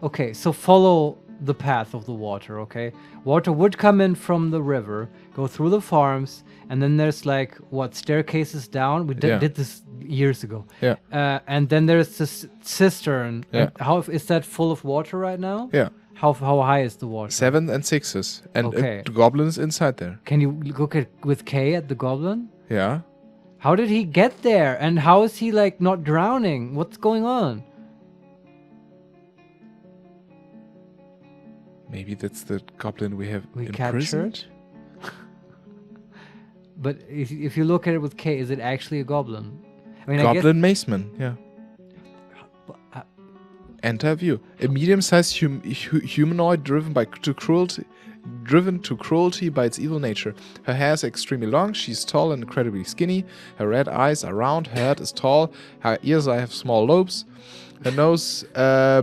Okay, so follow the path of the water, okay? Water would come in from the river, go through the farms, and then there's like, what, staircases down? We did this years ago. Yeah. And then there's this cistern. Yeah. And how is that full of water right now? Yeah. How high is the water? 7 and 6s. And Okay. the goblin's inside there. Can you look at with K at the goblin? Yeah. How did he get there? And how is he like not drowning? What's going on? Maybe that's the goblin we have We imprisoned. captured? But if you look at it with K, is it actually a goblin? I mean, Goblin Maceman, yeah. I guess... Enter view. A medium-sized humanoid driven to cruelty by its evil nature. Her hair is extremely long. She's tall and incredibly skinny. Her red eyes are round. Her head is tall. Her ears have small lobes. Her nose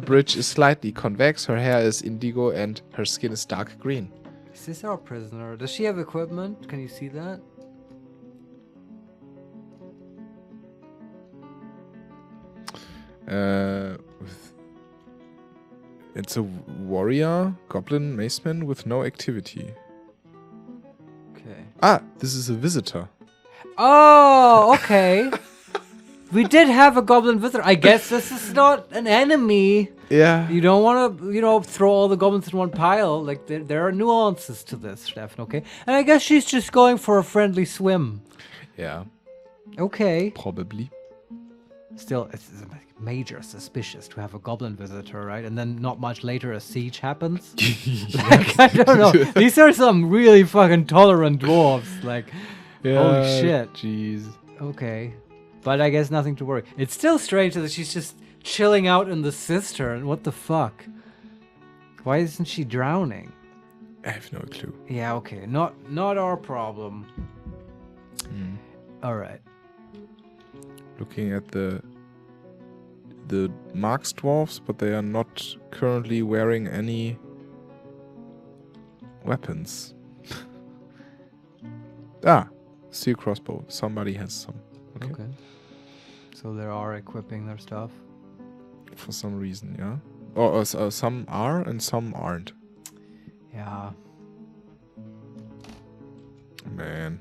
bridge is slightly convex. Her hair is indigo and her skin is dark green. Is this our prisoner? Does she have equipment? Can you see that? It's a warrior, goblin, maceman with no activity. Okay. Ah, this is a visitor. Oh, okay. We did have a goblin visitor. I guess this is not an enemy. Yeah. You don't want to, throw all the goblins in one pile. Like, there are nuances to this, Steffen, okay? And I guess she's just going for a friendly swim. Yeah. Okay. Probably. Still, it's major suspicious to have a goblin visitor, right? And then not much later a siege happens. Like, I don't know. These are some really fucking tolerant dwarves. Like, holy shit. Jeez. Okay. But I guess nothing to worry. It's still strange that she's just chilling out in the cistern. What the fuck? Why isn't she drowning? I have no clue. Yeah, okay. Not our problem. All right. Looking at the Marks dwarves, but they are not currently wearing any weapons. Steel crossbow. Somebody has some. Okay. So they are equipping their stuff. For some reason, yeah. Or some are and some aren't. Yeah. Man.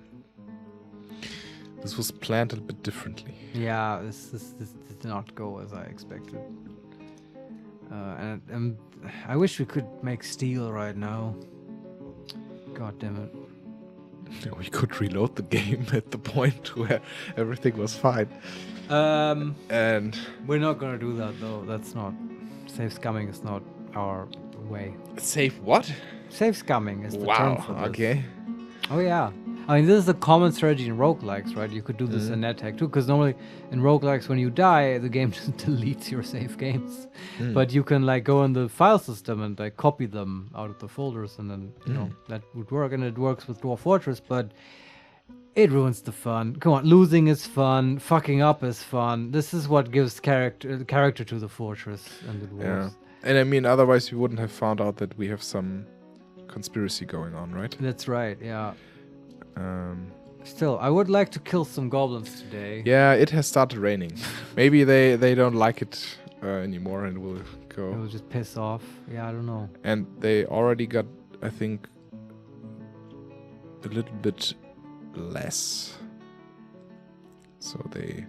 This was planned a bit differently. Yeah, this did not go as I expected. And I wish we could make steel right now. God damn it. We could reload the game at the point where everything was fine. And we're not gonna do that though. That's not safe scumming is not our way. save what? Safe scumming is the term for this. Okay. Oh yeah. I mean, this is a common strategy in roguelikes, right? You could do this in NetHack too, because normally in roguelikes, when you die, the game just deletes your save games. But you can like go in the file system and like copy them out of the folders, and then you know that would work, and it works with Dwarf Fortress, but it ruins the fun. Come on, losing is fun, fucking up is fun. This is what gives character to the fortress and the dwarves. Yeah. And I mean, otherwise we wouldn't have found out that we have some conspiracy going on, right? That's right, yeah. Still, I would like to kill some goblins today. Yeah, it has started raining. Maybe they don't like it anymore and will go. It will just piss off. Yeah, I don't know. And they already got, I think, a little bit less. So they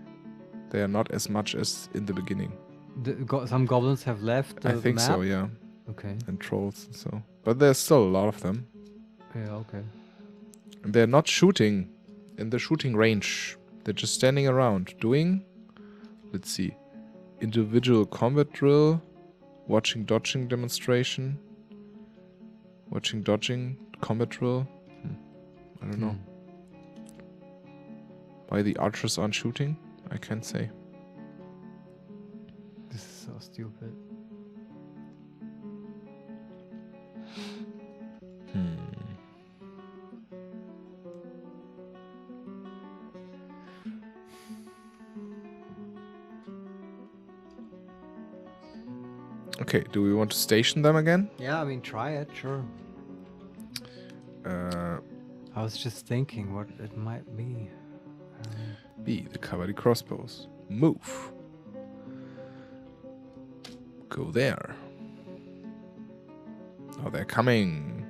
are not as much as in the beginning. Some goblins have left the I think map? so, yeah. Okay. And trolls and so. But there's still a lot of them. Yeah, okay. And they're not shooting in the shooting range. They're just standing around doing, let's see, individual combat drill, watching dodging demonstration, watching dodging combat drill. I don't know. Why the archers aren't shooting? I can't say. This is so stupid. Okay, do we want to station them again? Yeah, I mean, try it, sure. I was just thinking what it might be. B, the cavalry crossbows. Move. Go there. Oh, they're coming.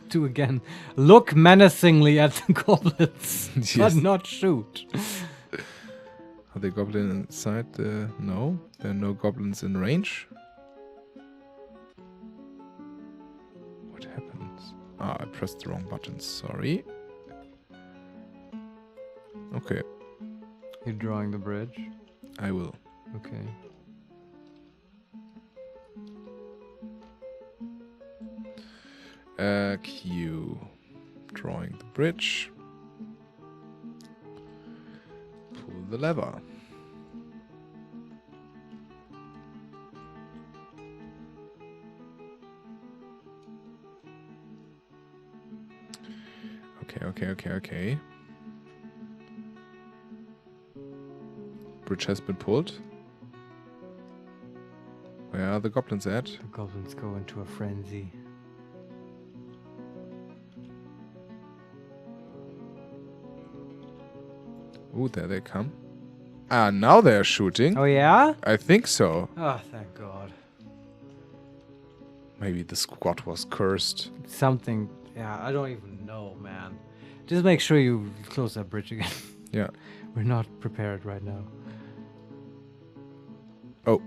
Do again. Look menacingly at the goblins, Yes. but not shoot. Are they goblin inside? No, there are no goblins in range. What happens? Ah, I pressed the wrong button. Sorry. Okay, You're drawing the bridge. I will. Okay. Q. Drawing the bridge. Pull the lever. Okay. Bridge has been pulled. Where are the goblins at? The goblins go into a frenzy. Ooh, there they come. Ah, now they're shooting. Oh yeah? I think so. Oh, thank God. Maybe the squad was cursed. Something. Yeah, I don't even know, man. Just make sure you close that bridge again. Yeah. We're not prepared right now. Oh.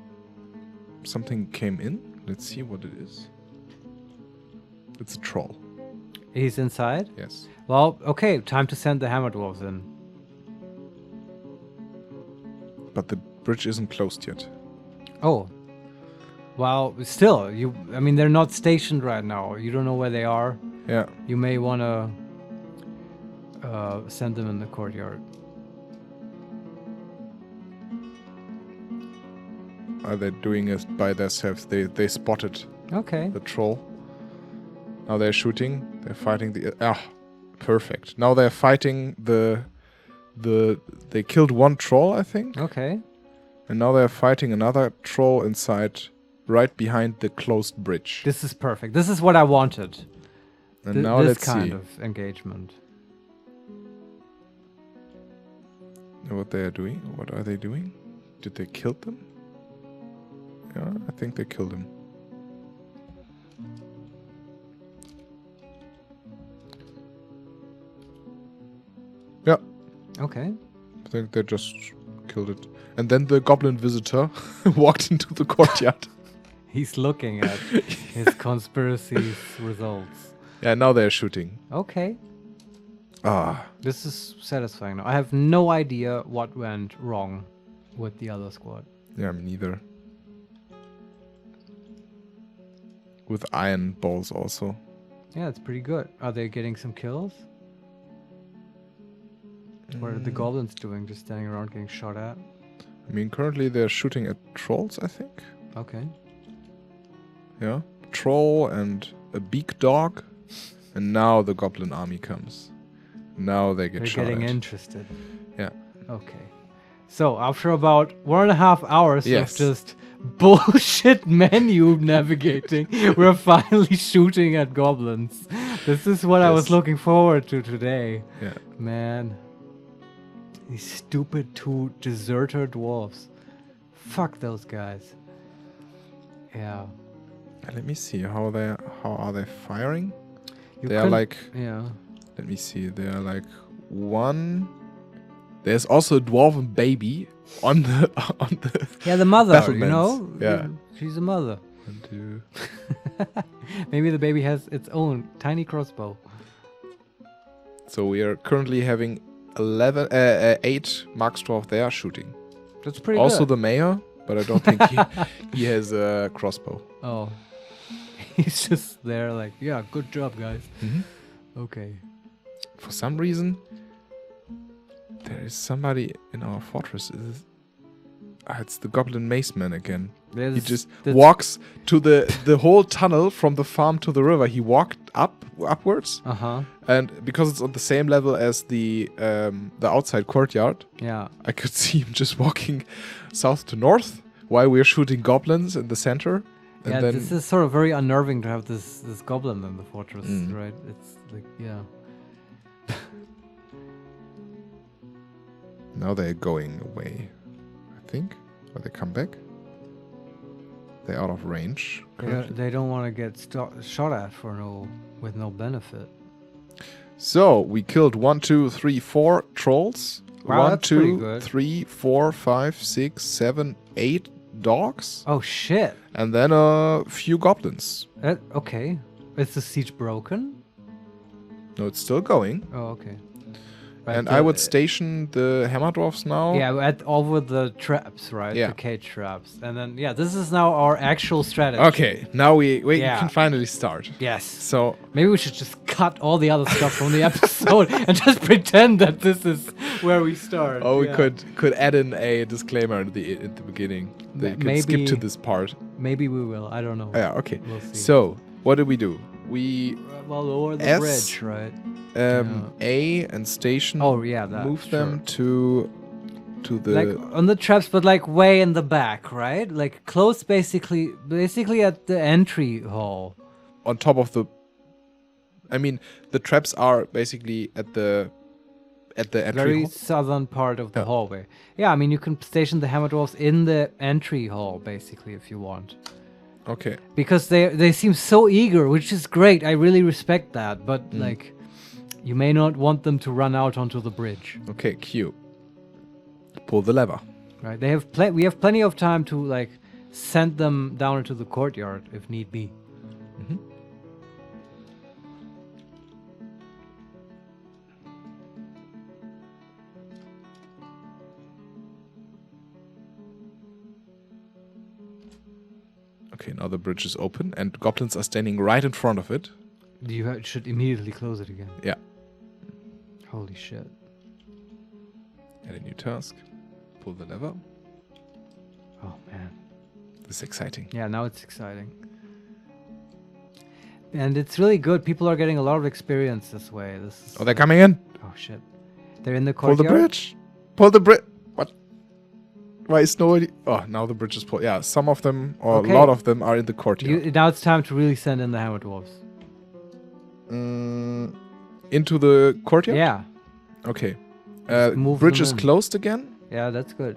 Something came in. Let's see what it is. It's a troll. He's inside? Yes. Well, okay, time to send the hammer dwarves in. But the bridge isn't closed yet. Oh. Well, still, I mean, they're not stationed right now. You don't know where they are. Yeah. You may want to send them in the courtyard. are they doing it by themselves? They spotted Okay. the troll. Now they're shooting. They're fighting the... perfect. Now they're fighting they killed one troll, I think. Okay. And now they're fighting another troll inside, right behind the closed bridge. This is perfect. This is what I wanted. And now this let's kind see of engagement. what they are doing. What are they doing? Did they kill them? Yeah, I think they killed him. Yeah, Okay. I think they just killed it. And then the goblin visitor walked into the courtyard. He's looking at his conspiracy's results. Yeah, now they're shooting. Okay. Ah, This is satisfying now. I have no idea what went wrong with the other squad. yeah, me neither. With iron balls also. Yeah, it's pretty good. Are they getting some kills? What are the goblins doing? Just standing around getting shot at? I mean, currently they're shooting at trolls, I think. Okay. Yeah. Troll and a beak dog. And now the goblin army comes. Now they get They're shot getting at. interested. Yeah. Okay. So after about 1.5 hours Yes. of just bullshit menu navigating, we're finally shooting at goblins. This is what I was Yes. looking forward to today. Yeah. Man. These stupid 2 deserter dwarves. Fuck those guys. Yeah. Let me see how are they firing? You They are couldn't- like, Yeah. let me see, they are like one. There's also a dwarven baby on the Yeah, the mother, you battlements. know? Yeah. She's a mother. 1, 2. Maybe the baby has its own tiny crossbow. So we are currently having 8 Marksdorf there shooting. That's pretty Also good. the mayor, but I don't think he has a crossbow. Oh. He's just there like, yeah, good job, guys. Okay. For some reason, there is somebody in our fortress. It's the Goblin Maceman again. He just walks to the whole tunnel from the farm to the river. He walked upwards, and because it's on the same level as the outside courtyard, Yeah. I could see him just walking south to north while we're shooting goblins in the center. And Yeah, then this is sort of very unnerving to have this goblin in the fortress, right? It's like, yeah. now they're going away, I think. Or they come back. They're out of range. They don't want to get shot at with no benefit. So we killed 1, 2, 3, 4 trolls. Wow, 1, that's pretty 2, good. 3, 4, 5, 6, 7, 8 dogs. Oh shit! And then a few goblins. Okay, is the siege broken? No, it's still going. Oh, okay. And I would station the hammer dwarfs now. Yeah, over the traps, right? Yeah. The cage traps, and then this is now our actual strategy. Okay, now we Yeah. can finally start. Yes. So Maybe we should just cut all the other stuff from the episode and just pretend that this is where we start. we Yeah. could add in a disclaimer at the beginning. They could skip to this part. Maybe we will. I don't know. Yeah, okay. We'll see. So what do? We Lower the S, bridge, right? A and station. Oh yeah, that. Move them to the like on the traps, but like way in the back, right? Like close, basically at the entry hall. on top of the. I mean, the traps are basically at the entry Very hall. southern part of the hallway. Yeah, I mean you can station the hammer dwarfs in the entry hall, basically, if you want. Okay. Because they seem so eager, which is great. I really respect that, but like, you may not want them to run out onto the bridge. Okay. Q. Pull the lever. Right? We have plenty of time to like send them down into the courtyard if need be. Okay, now the bridge is open and goblins are standing right in front of it. You should immediately close it again. Yeah. Holy shit. Add a new task. Pull the lever. Oh man. This is exciting. Yeah, now it's exciting. And it's really good. People are getting a lot of experience this way. This is, Oh, they're coming in. oh shit. They're in the Pull courtyard. the bridge. Pull the bridge. What? Why is nobody? Oh, now the bridge is pulled. Yeah, some of them, or Okay. a lot of them, are in the courtyard. Now it's time to really send in the Hammer Dwarves. Into the courtyard? Yeah. Okay. Just move Bridge them is in. closed again. Yeah, that's good.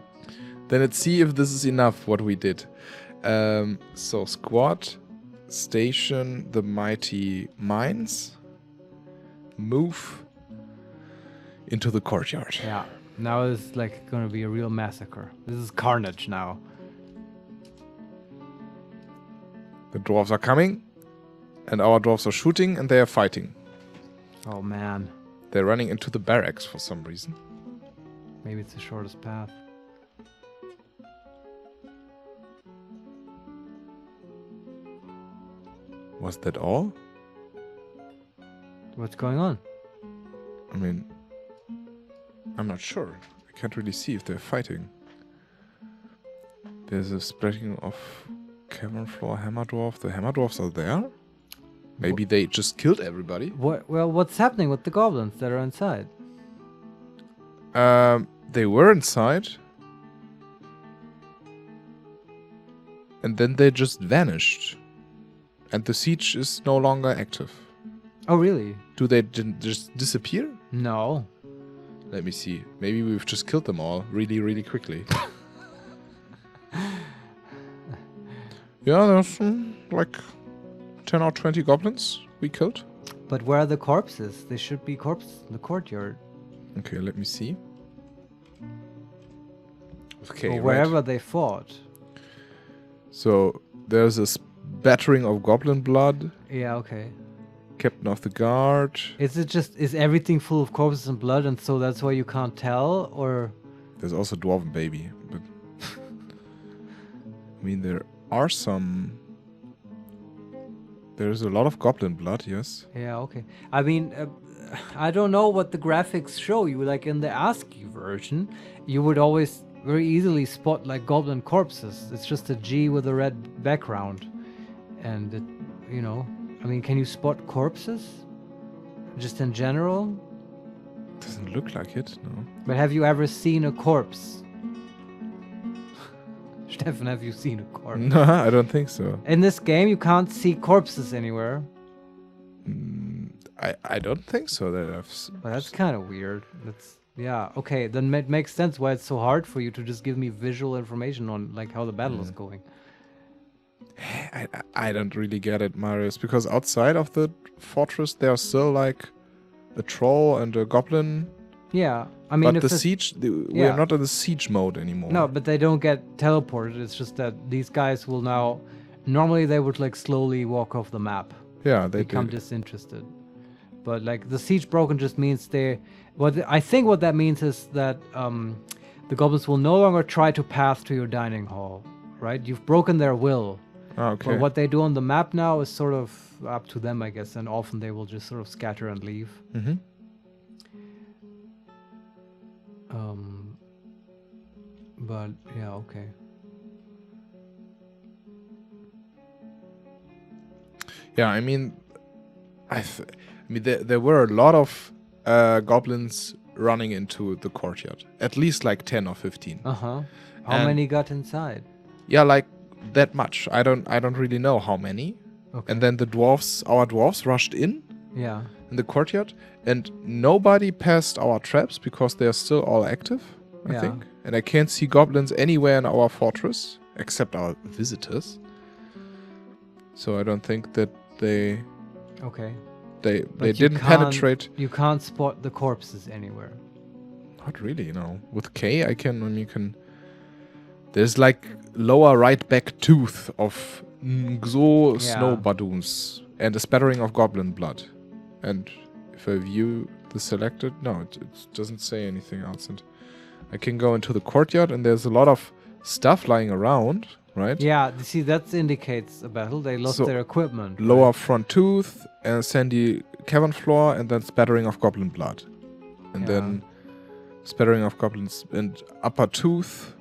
Then let's see if this is enough, what we did. So, squad, station the mighty mines, move into the courtyard. Yeah. Now it's like gonna be a real massacre. This is carnage now. The dwarves are coming, and our dwarves are shooting, and they are fighting. Oh man. They're running into the barracks for some reason. Maybe it's the shortest path. Was that all? What's going on? I mean, I'm not sure. I can't really see if they're fighting. There's a spreading of cavern floor hammer dwarf. The hammer dwarfs are there. Maybe they just killed everybody. Well, what's happening with the goblins that are inside? They were inside. And then they just vanished. And the siege is no longer active. Oh, really? Do they just disappear? No. Let me see. Maybe we've just killed them all really, really quickly. Yeah, there's like 10 or 20 goblins we killed. But where are the corpses? They should be corpses in the courtyard. Okay, let me see. Okay, Or wherever they fought. So there's a spattering of goblin blood. Yeah, okay. Captain of the guard. Is everything full of corpses and blood and so that's why you can't tell? Or There's also dwarven baby. But I mean, there are some... There's a lot of goblin blood, yes. yeah, okay. I mean, I don't know what the graphics show you. Like in the ASCII version, you would always very easily spot like goblin corpses. It's just a G with a red background. And, it, you know, I mean, can you spot corpses? Just in general? Doesn't look like it, no. But have you ever seen a corpse? Steffen, have you seen a corpse? No, I don't think so. In this game, you can't see corpses anywhere. I don't think so. That Well, that's kind of weird. That's yeah. Okay, then it makes sense why it's so hard for you to just give me visual information on like how the battle is going. I don't really get it, Marius, because outside of the fortress there's still like a troll and a goblin. Yeah, I mean, but if the siege, we yeah. are not in the siege mode anymore. No, but they don't get teleported. It's just that these guys will now. Normally, they would like slowly walk off the map. Yeah, they become did. disinterested. But like the siege broken just means they. I think what that means is that the goblins will no longer try to pass to your dining hall. Right? You've broken their will. Oh, okay. But what they do on the map now is sort of up to them, I guess, and often they will just sort of scatter and leave. Mm-hmm. But yeah, okay. Yeah, I mean, there were a lot of goblins running into the courtyard. At least like 10 or 15. How And- many got inside? Yeah, like that much. I don't really know how many. Okay. And then our dwarves rushed in Yeah. the courtyard, and nobody passed our traps because they are still all active, I Yeah. think. And I can't see goblins anywhere in our fortress except our visitors. So I don't think that they Okay. they But you didn't can't- penetrate. You can't spot the corpses anywhere. Not really, no. With K, I can. When you can. There's like lower right back tooth of Ngzo snow badoons and a spattering of goblin blood. And if I view the selected, no, it doesn't say anything else. And I can go into the courtyard, and there's a lot of stuff lying around, right? Yeah, you see, that indicates a battle. They lost So, their equipment. Lower right? front tooth, and sandy cavern floor, and then spattering of goblin blood. And Yeah. then spattering of goblins and upper tooth,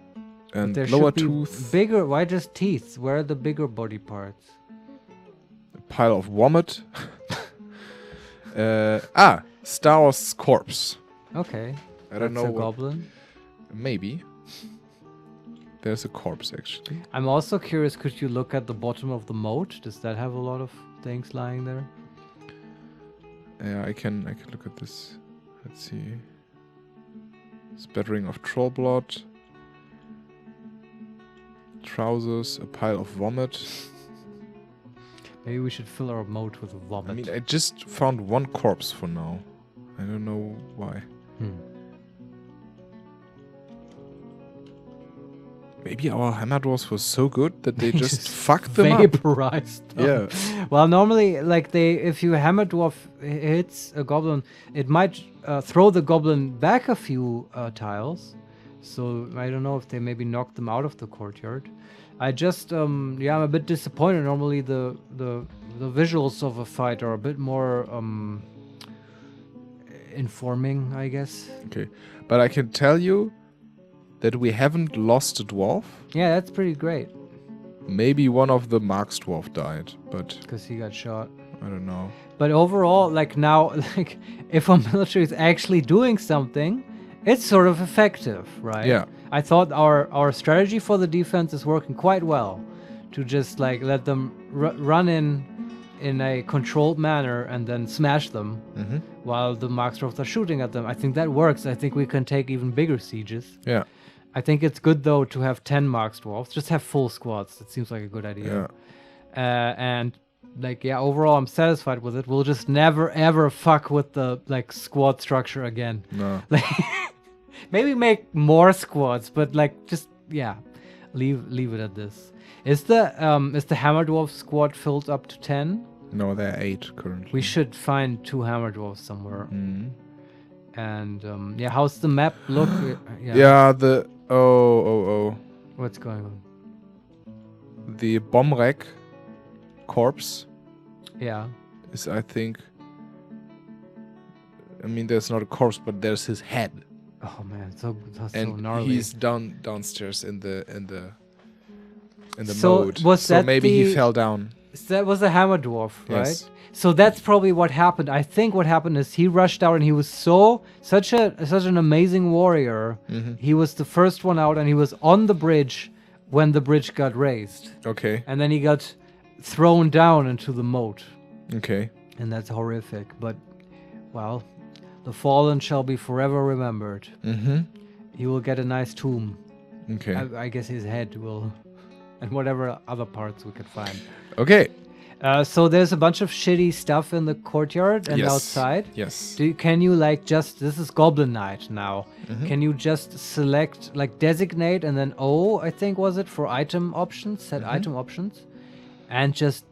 And There lower should be tooth. bigger. Why just teeth? Where are the bigger body parts? A pile of vomit. Star Wars corpse. Okay. I don't That's know a what. goblin. Maybe. There's a corpse actually. I'm also curious, could you look at the bottom of the moat? Does that have a lot of things lying there? Yeah, I can look at this. Let's see. Spattering of troll blood. Trousers, a pile of vomit. Maybe we should fill our moat with vomit. I mean, I just found one corpse for now. I don't know why. Maybe our hammer dwarfs were so good that they just fucked them up. Vaporized them. Yeah. Well, normally, like if you hammer dwarf hits a goblin, it might throw the goblin back a few tiles. So I don't know if they maybe knocked them out of the courtyard. I just I'm a bit disappointed. Normally the visuals of a fight are a bit more informing, I guess. Okay, but I can tell you that we haven't lost a dwarf. Yeah, that's pretty great. Maybe one of the Marks dwarf died, but Because he got shot. I don't know. But overall, like now, like if our military is actually doing something, it's sort of effective, right? Yeah. I thought our strategy for the defense is working quite well, to just like let them run in a controlled manner and then smash them while the Marksdorfs are shooting at them. I think that works. I think we can take even bigger sieges. Yeah. I think it's good though to have 10 Marksdwarfs. Just have full squads. That seems like a good idea. Yeah. And like overall I'm satisfied with it. We'll just never ever fuck with the like squad structure again. No. Like maybe make more squads, but like just leave it at this. Is the Hammer Dwarf squad filled up to 10? No, there are 8 currently. We should find 2 Hammer Dwarfs somewhere. And how's the map look? Yeah, the What's going on? The bomb rack corpse Yeah. is, I think, I mean, there's not a corpse, but there's his head. Oh man, that's And so gnarly. he's downstairs in the So mode. was So that maybe he the- fell down. That was a Hammer Dwarf, right? Yes. So that's probably what happened. I think what happened is he rushed out and he was such an amazing warrior. He was the first one out and he was on the bridge when the bridge got raised. Okay. And then he got thrown down into the moat. Okay. And that's horrific. But, well, the fallen shall be forever remembered. He will get a nice tomb. Okay. I guess his head will... And whatever other parts we could find. Okay. So there's a bunch of shitty stuff in the courtyard and Yes. outside. Yes. Can you like just... This is Goblin Night now. Can you just select, like designate and then O, I think was it, for item options? Set item options. And just...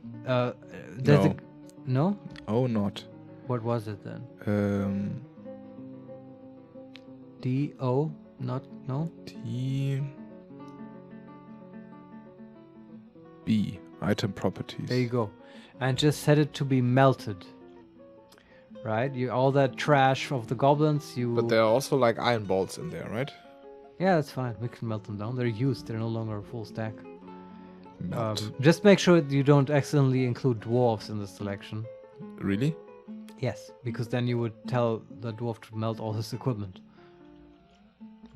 No? Oh, not. What was it then? D-O? Not... No? T B. Item properties. There you go. And just set it to be melted. Right? All that trash of the goblins, But there are also like iron bolts in there, right? Yeah, that's fine. We can melt them down. They're used. They're no longer a full stack. Melt. Just make sure you don't accidentally include dwarves in the selection. Really? Yes, because then you would tell the dwarf to melt all his equipment.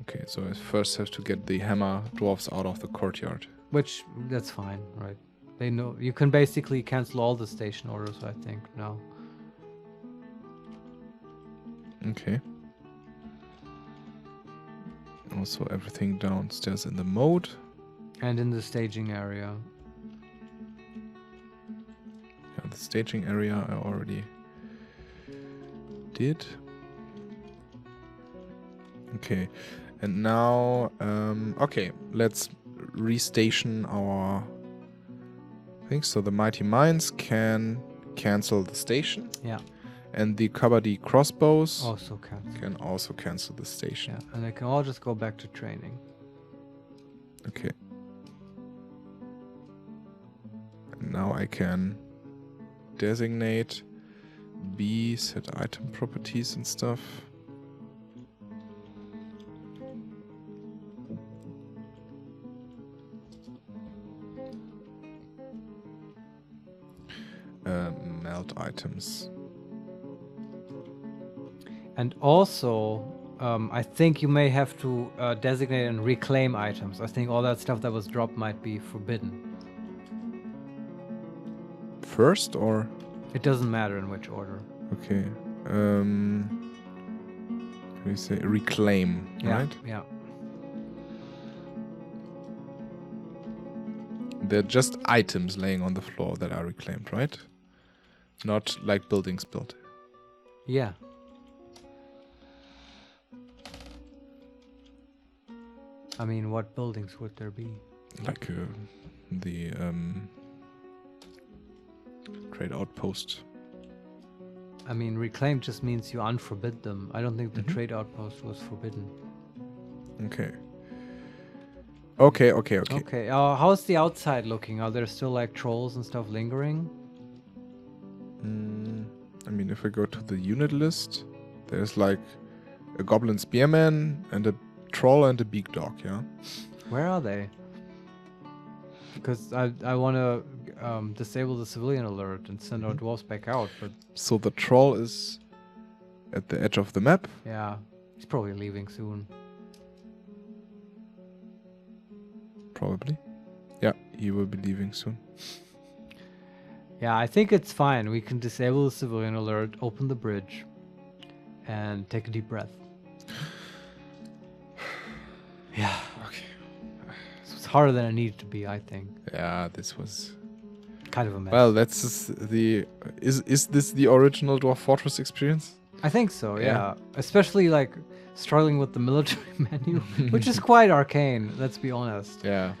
Okay, so I first have to get the hammer dwarfs out of the courtyard. Which, that's fine, right? They know. You can basically cancel all the station orders, I think, now. Okay. Also everything downstairs in the mode. And in the staging area. Yeah, the staging area I already did. Okay. And now, okay, let's restation our things. So the Mighty Mines can cancel the station. Yeah. And the Kabaddi crossbows Also cancel. can also cancel the station. Yeah, and they can all just go back to training. Okay. And now I can designate B, set item properties and stuff. items. And also, I think you may have to designate and reclaim items. I think all that stuff that was dropped might be forbidden. First or? It doesn't matter in which order. Okay. How do you say? Reclaim, right? Yeah. They're just items laying on the floor that are reclaimed, right? Not like buildings built. Yeah. I mean, what buildings would there be? Like the trade outpost. I mean, reclaim just means you unforbid them. I don't think the trade outpost was forbidden. Okay. Okay. Okay, how's the outside looking? Are there still like trolls and stuff lingering? I mean, if we go to the unit list, there's like a goblin spearman and a troll and a big dog, yeah? Where are they? Because I want to disable the civilian alert and send our dwarves back out, but... So the troll is at the edge of the map? Yeah, he's probably leaving soon. Probably. Yeah, he will be leaving soon. Yeah, I think it's fine. We can disable the civilian alert, open the bridge, and take a deep breath. Yeah. Okay. This was harder than it needed to be, I think. Yeah, this was... Kind of a mess. Well, that's just the... Is this the original Dwarf Fortress experience? I think so, Yeah. yeah. Especially, like, struggling with the military menu, which is quite arcane, let's be honest. Yeah.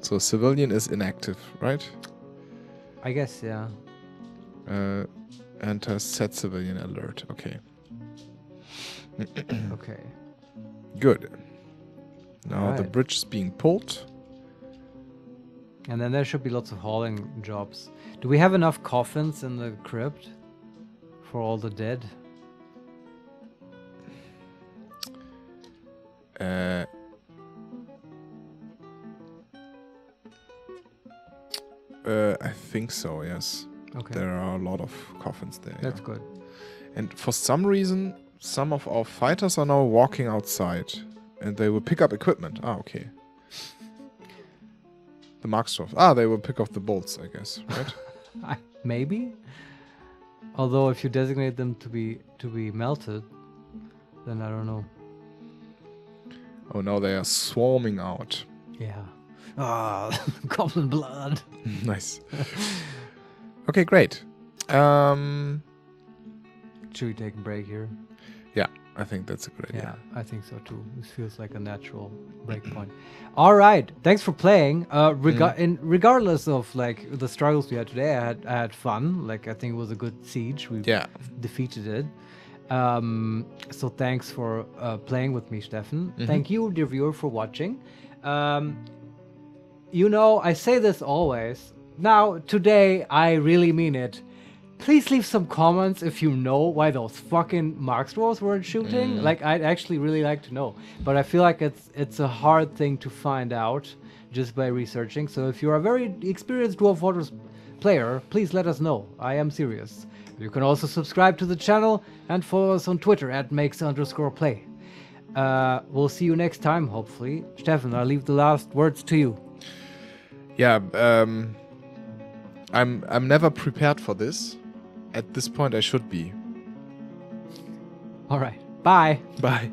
So civilian is inactive, right? I guess, yeah. Enter set civilian alert. Okay. Okay. Good. Now the Alright. bridge is being pulled. And then there should be lots of hauling jobs. Do we have enough coffins in the crypt for all the dead? I think so, yes. Okay. There are a lot of coffins there. That's yeah. good. And for some reason, some of our fighters are now walking outside. And they will pick up equipment. Ah, okay. The Marksdorf. Ah, they will pick up the bolts, I guess, right? Maybe? Although if you designate them to be melted, then I don't know. Oh, now they are swarming out. Yeah. Ah, goblin blood. Nice. Okay, great. Should we take a break here? Yeah, I think that's a good idea. Yeah, I think so too. This feels like a natural breakpoint. All right, thanks for playing. Regardless of like the struggles we had today, I had fun. Like I think it was a good siege. We defeated it. So thanks for playing with me, Steffen. Thank you, dear viewer, for watching. You know, I say this always. Now, today, I really mean it. Please leave some comments if you know why those fucking Marksdwarves weren't shooting. Like, I'd actually really like to know. But I feel like it's a hard thing to find out just by researching. So if you're a very experienced Dwarf Fortress player, please let us know. I am serious. You can also subscribe to the channel and follow us on Twitter at @makes_play. We'll see you next time, hopefully. Steffen, I'll leave the last words to you. Yeah, I'm never prepared for this. At this point, I should be. All right. Bye. Bye.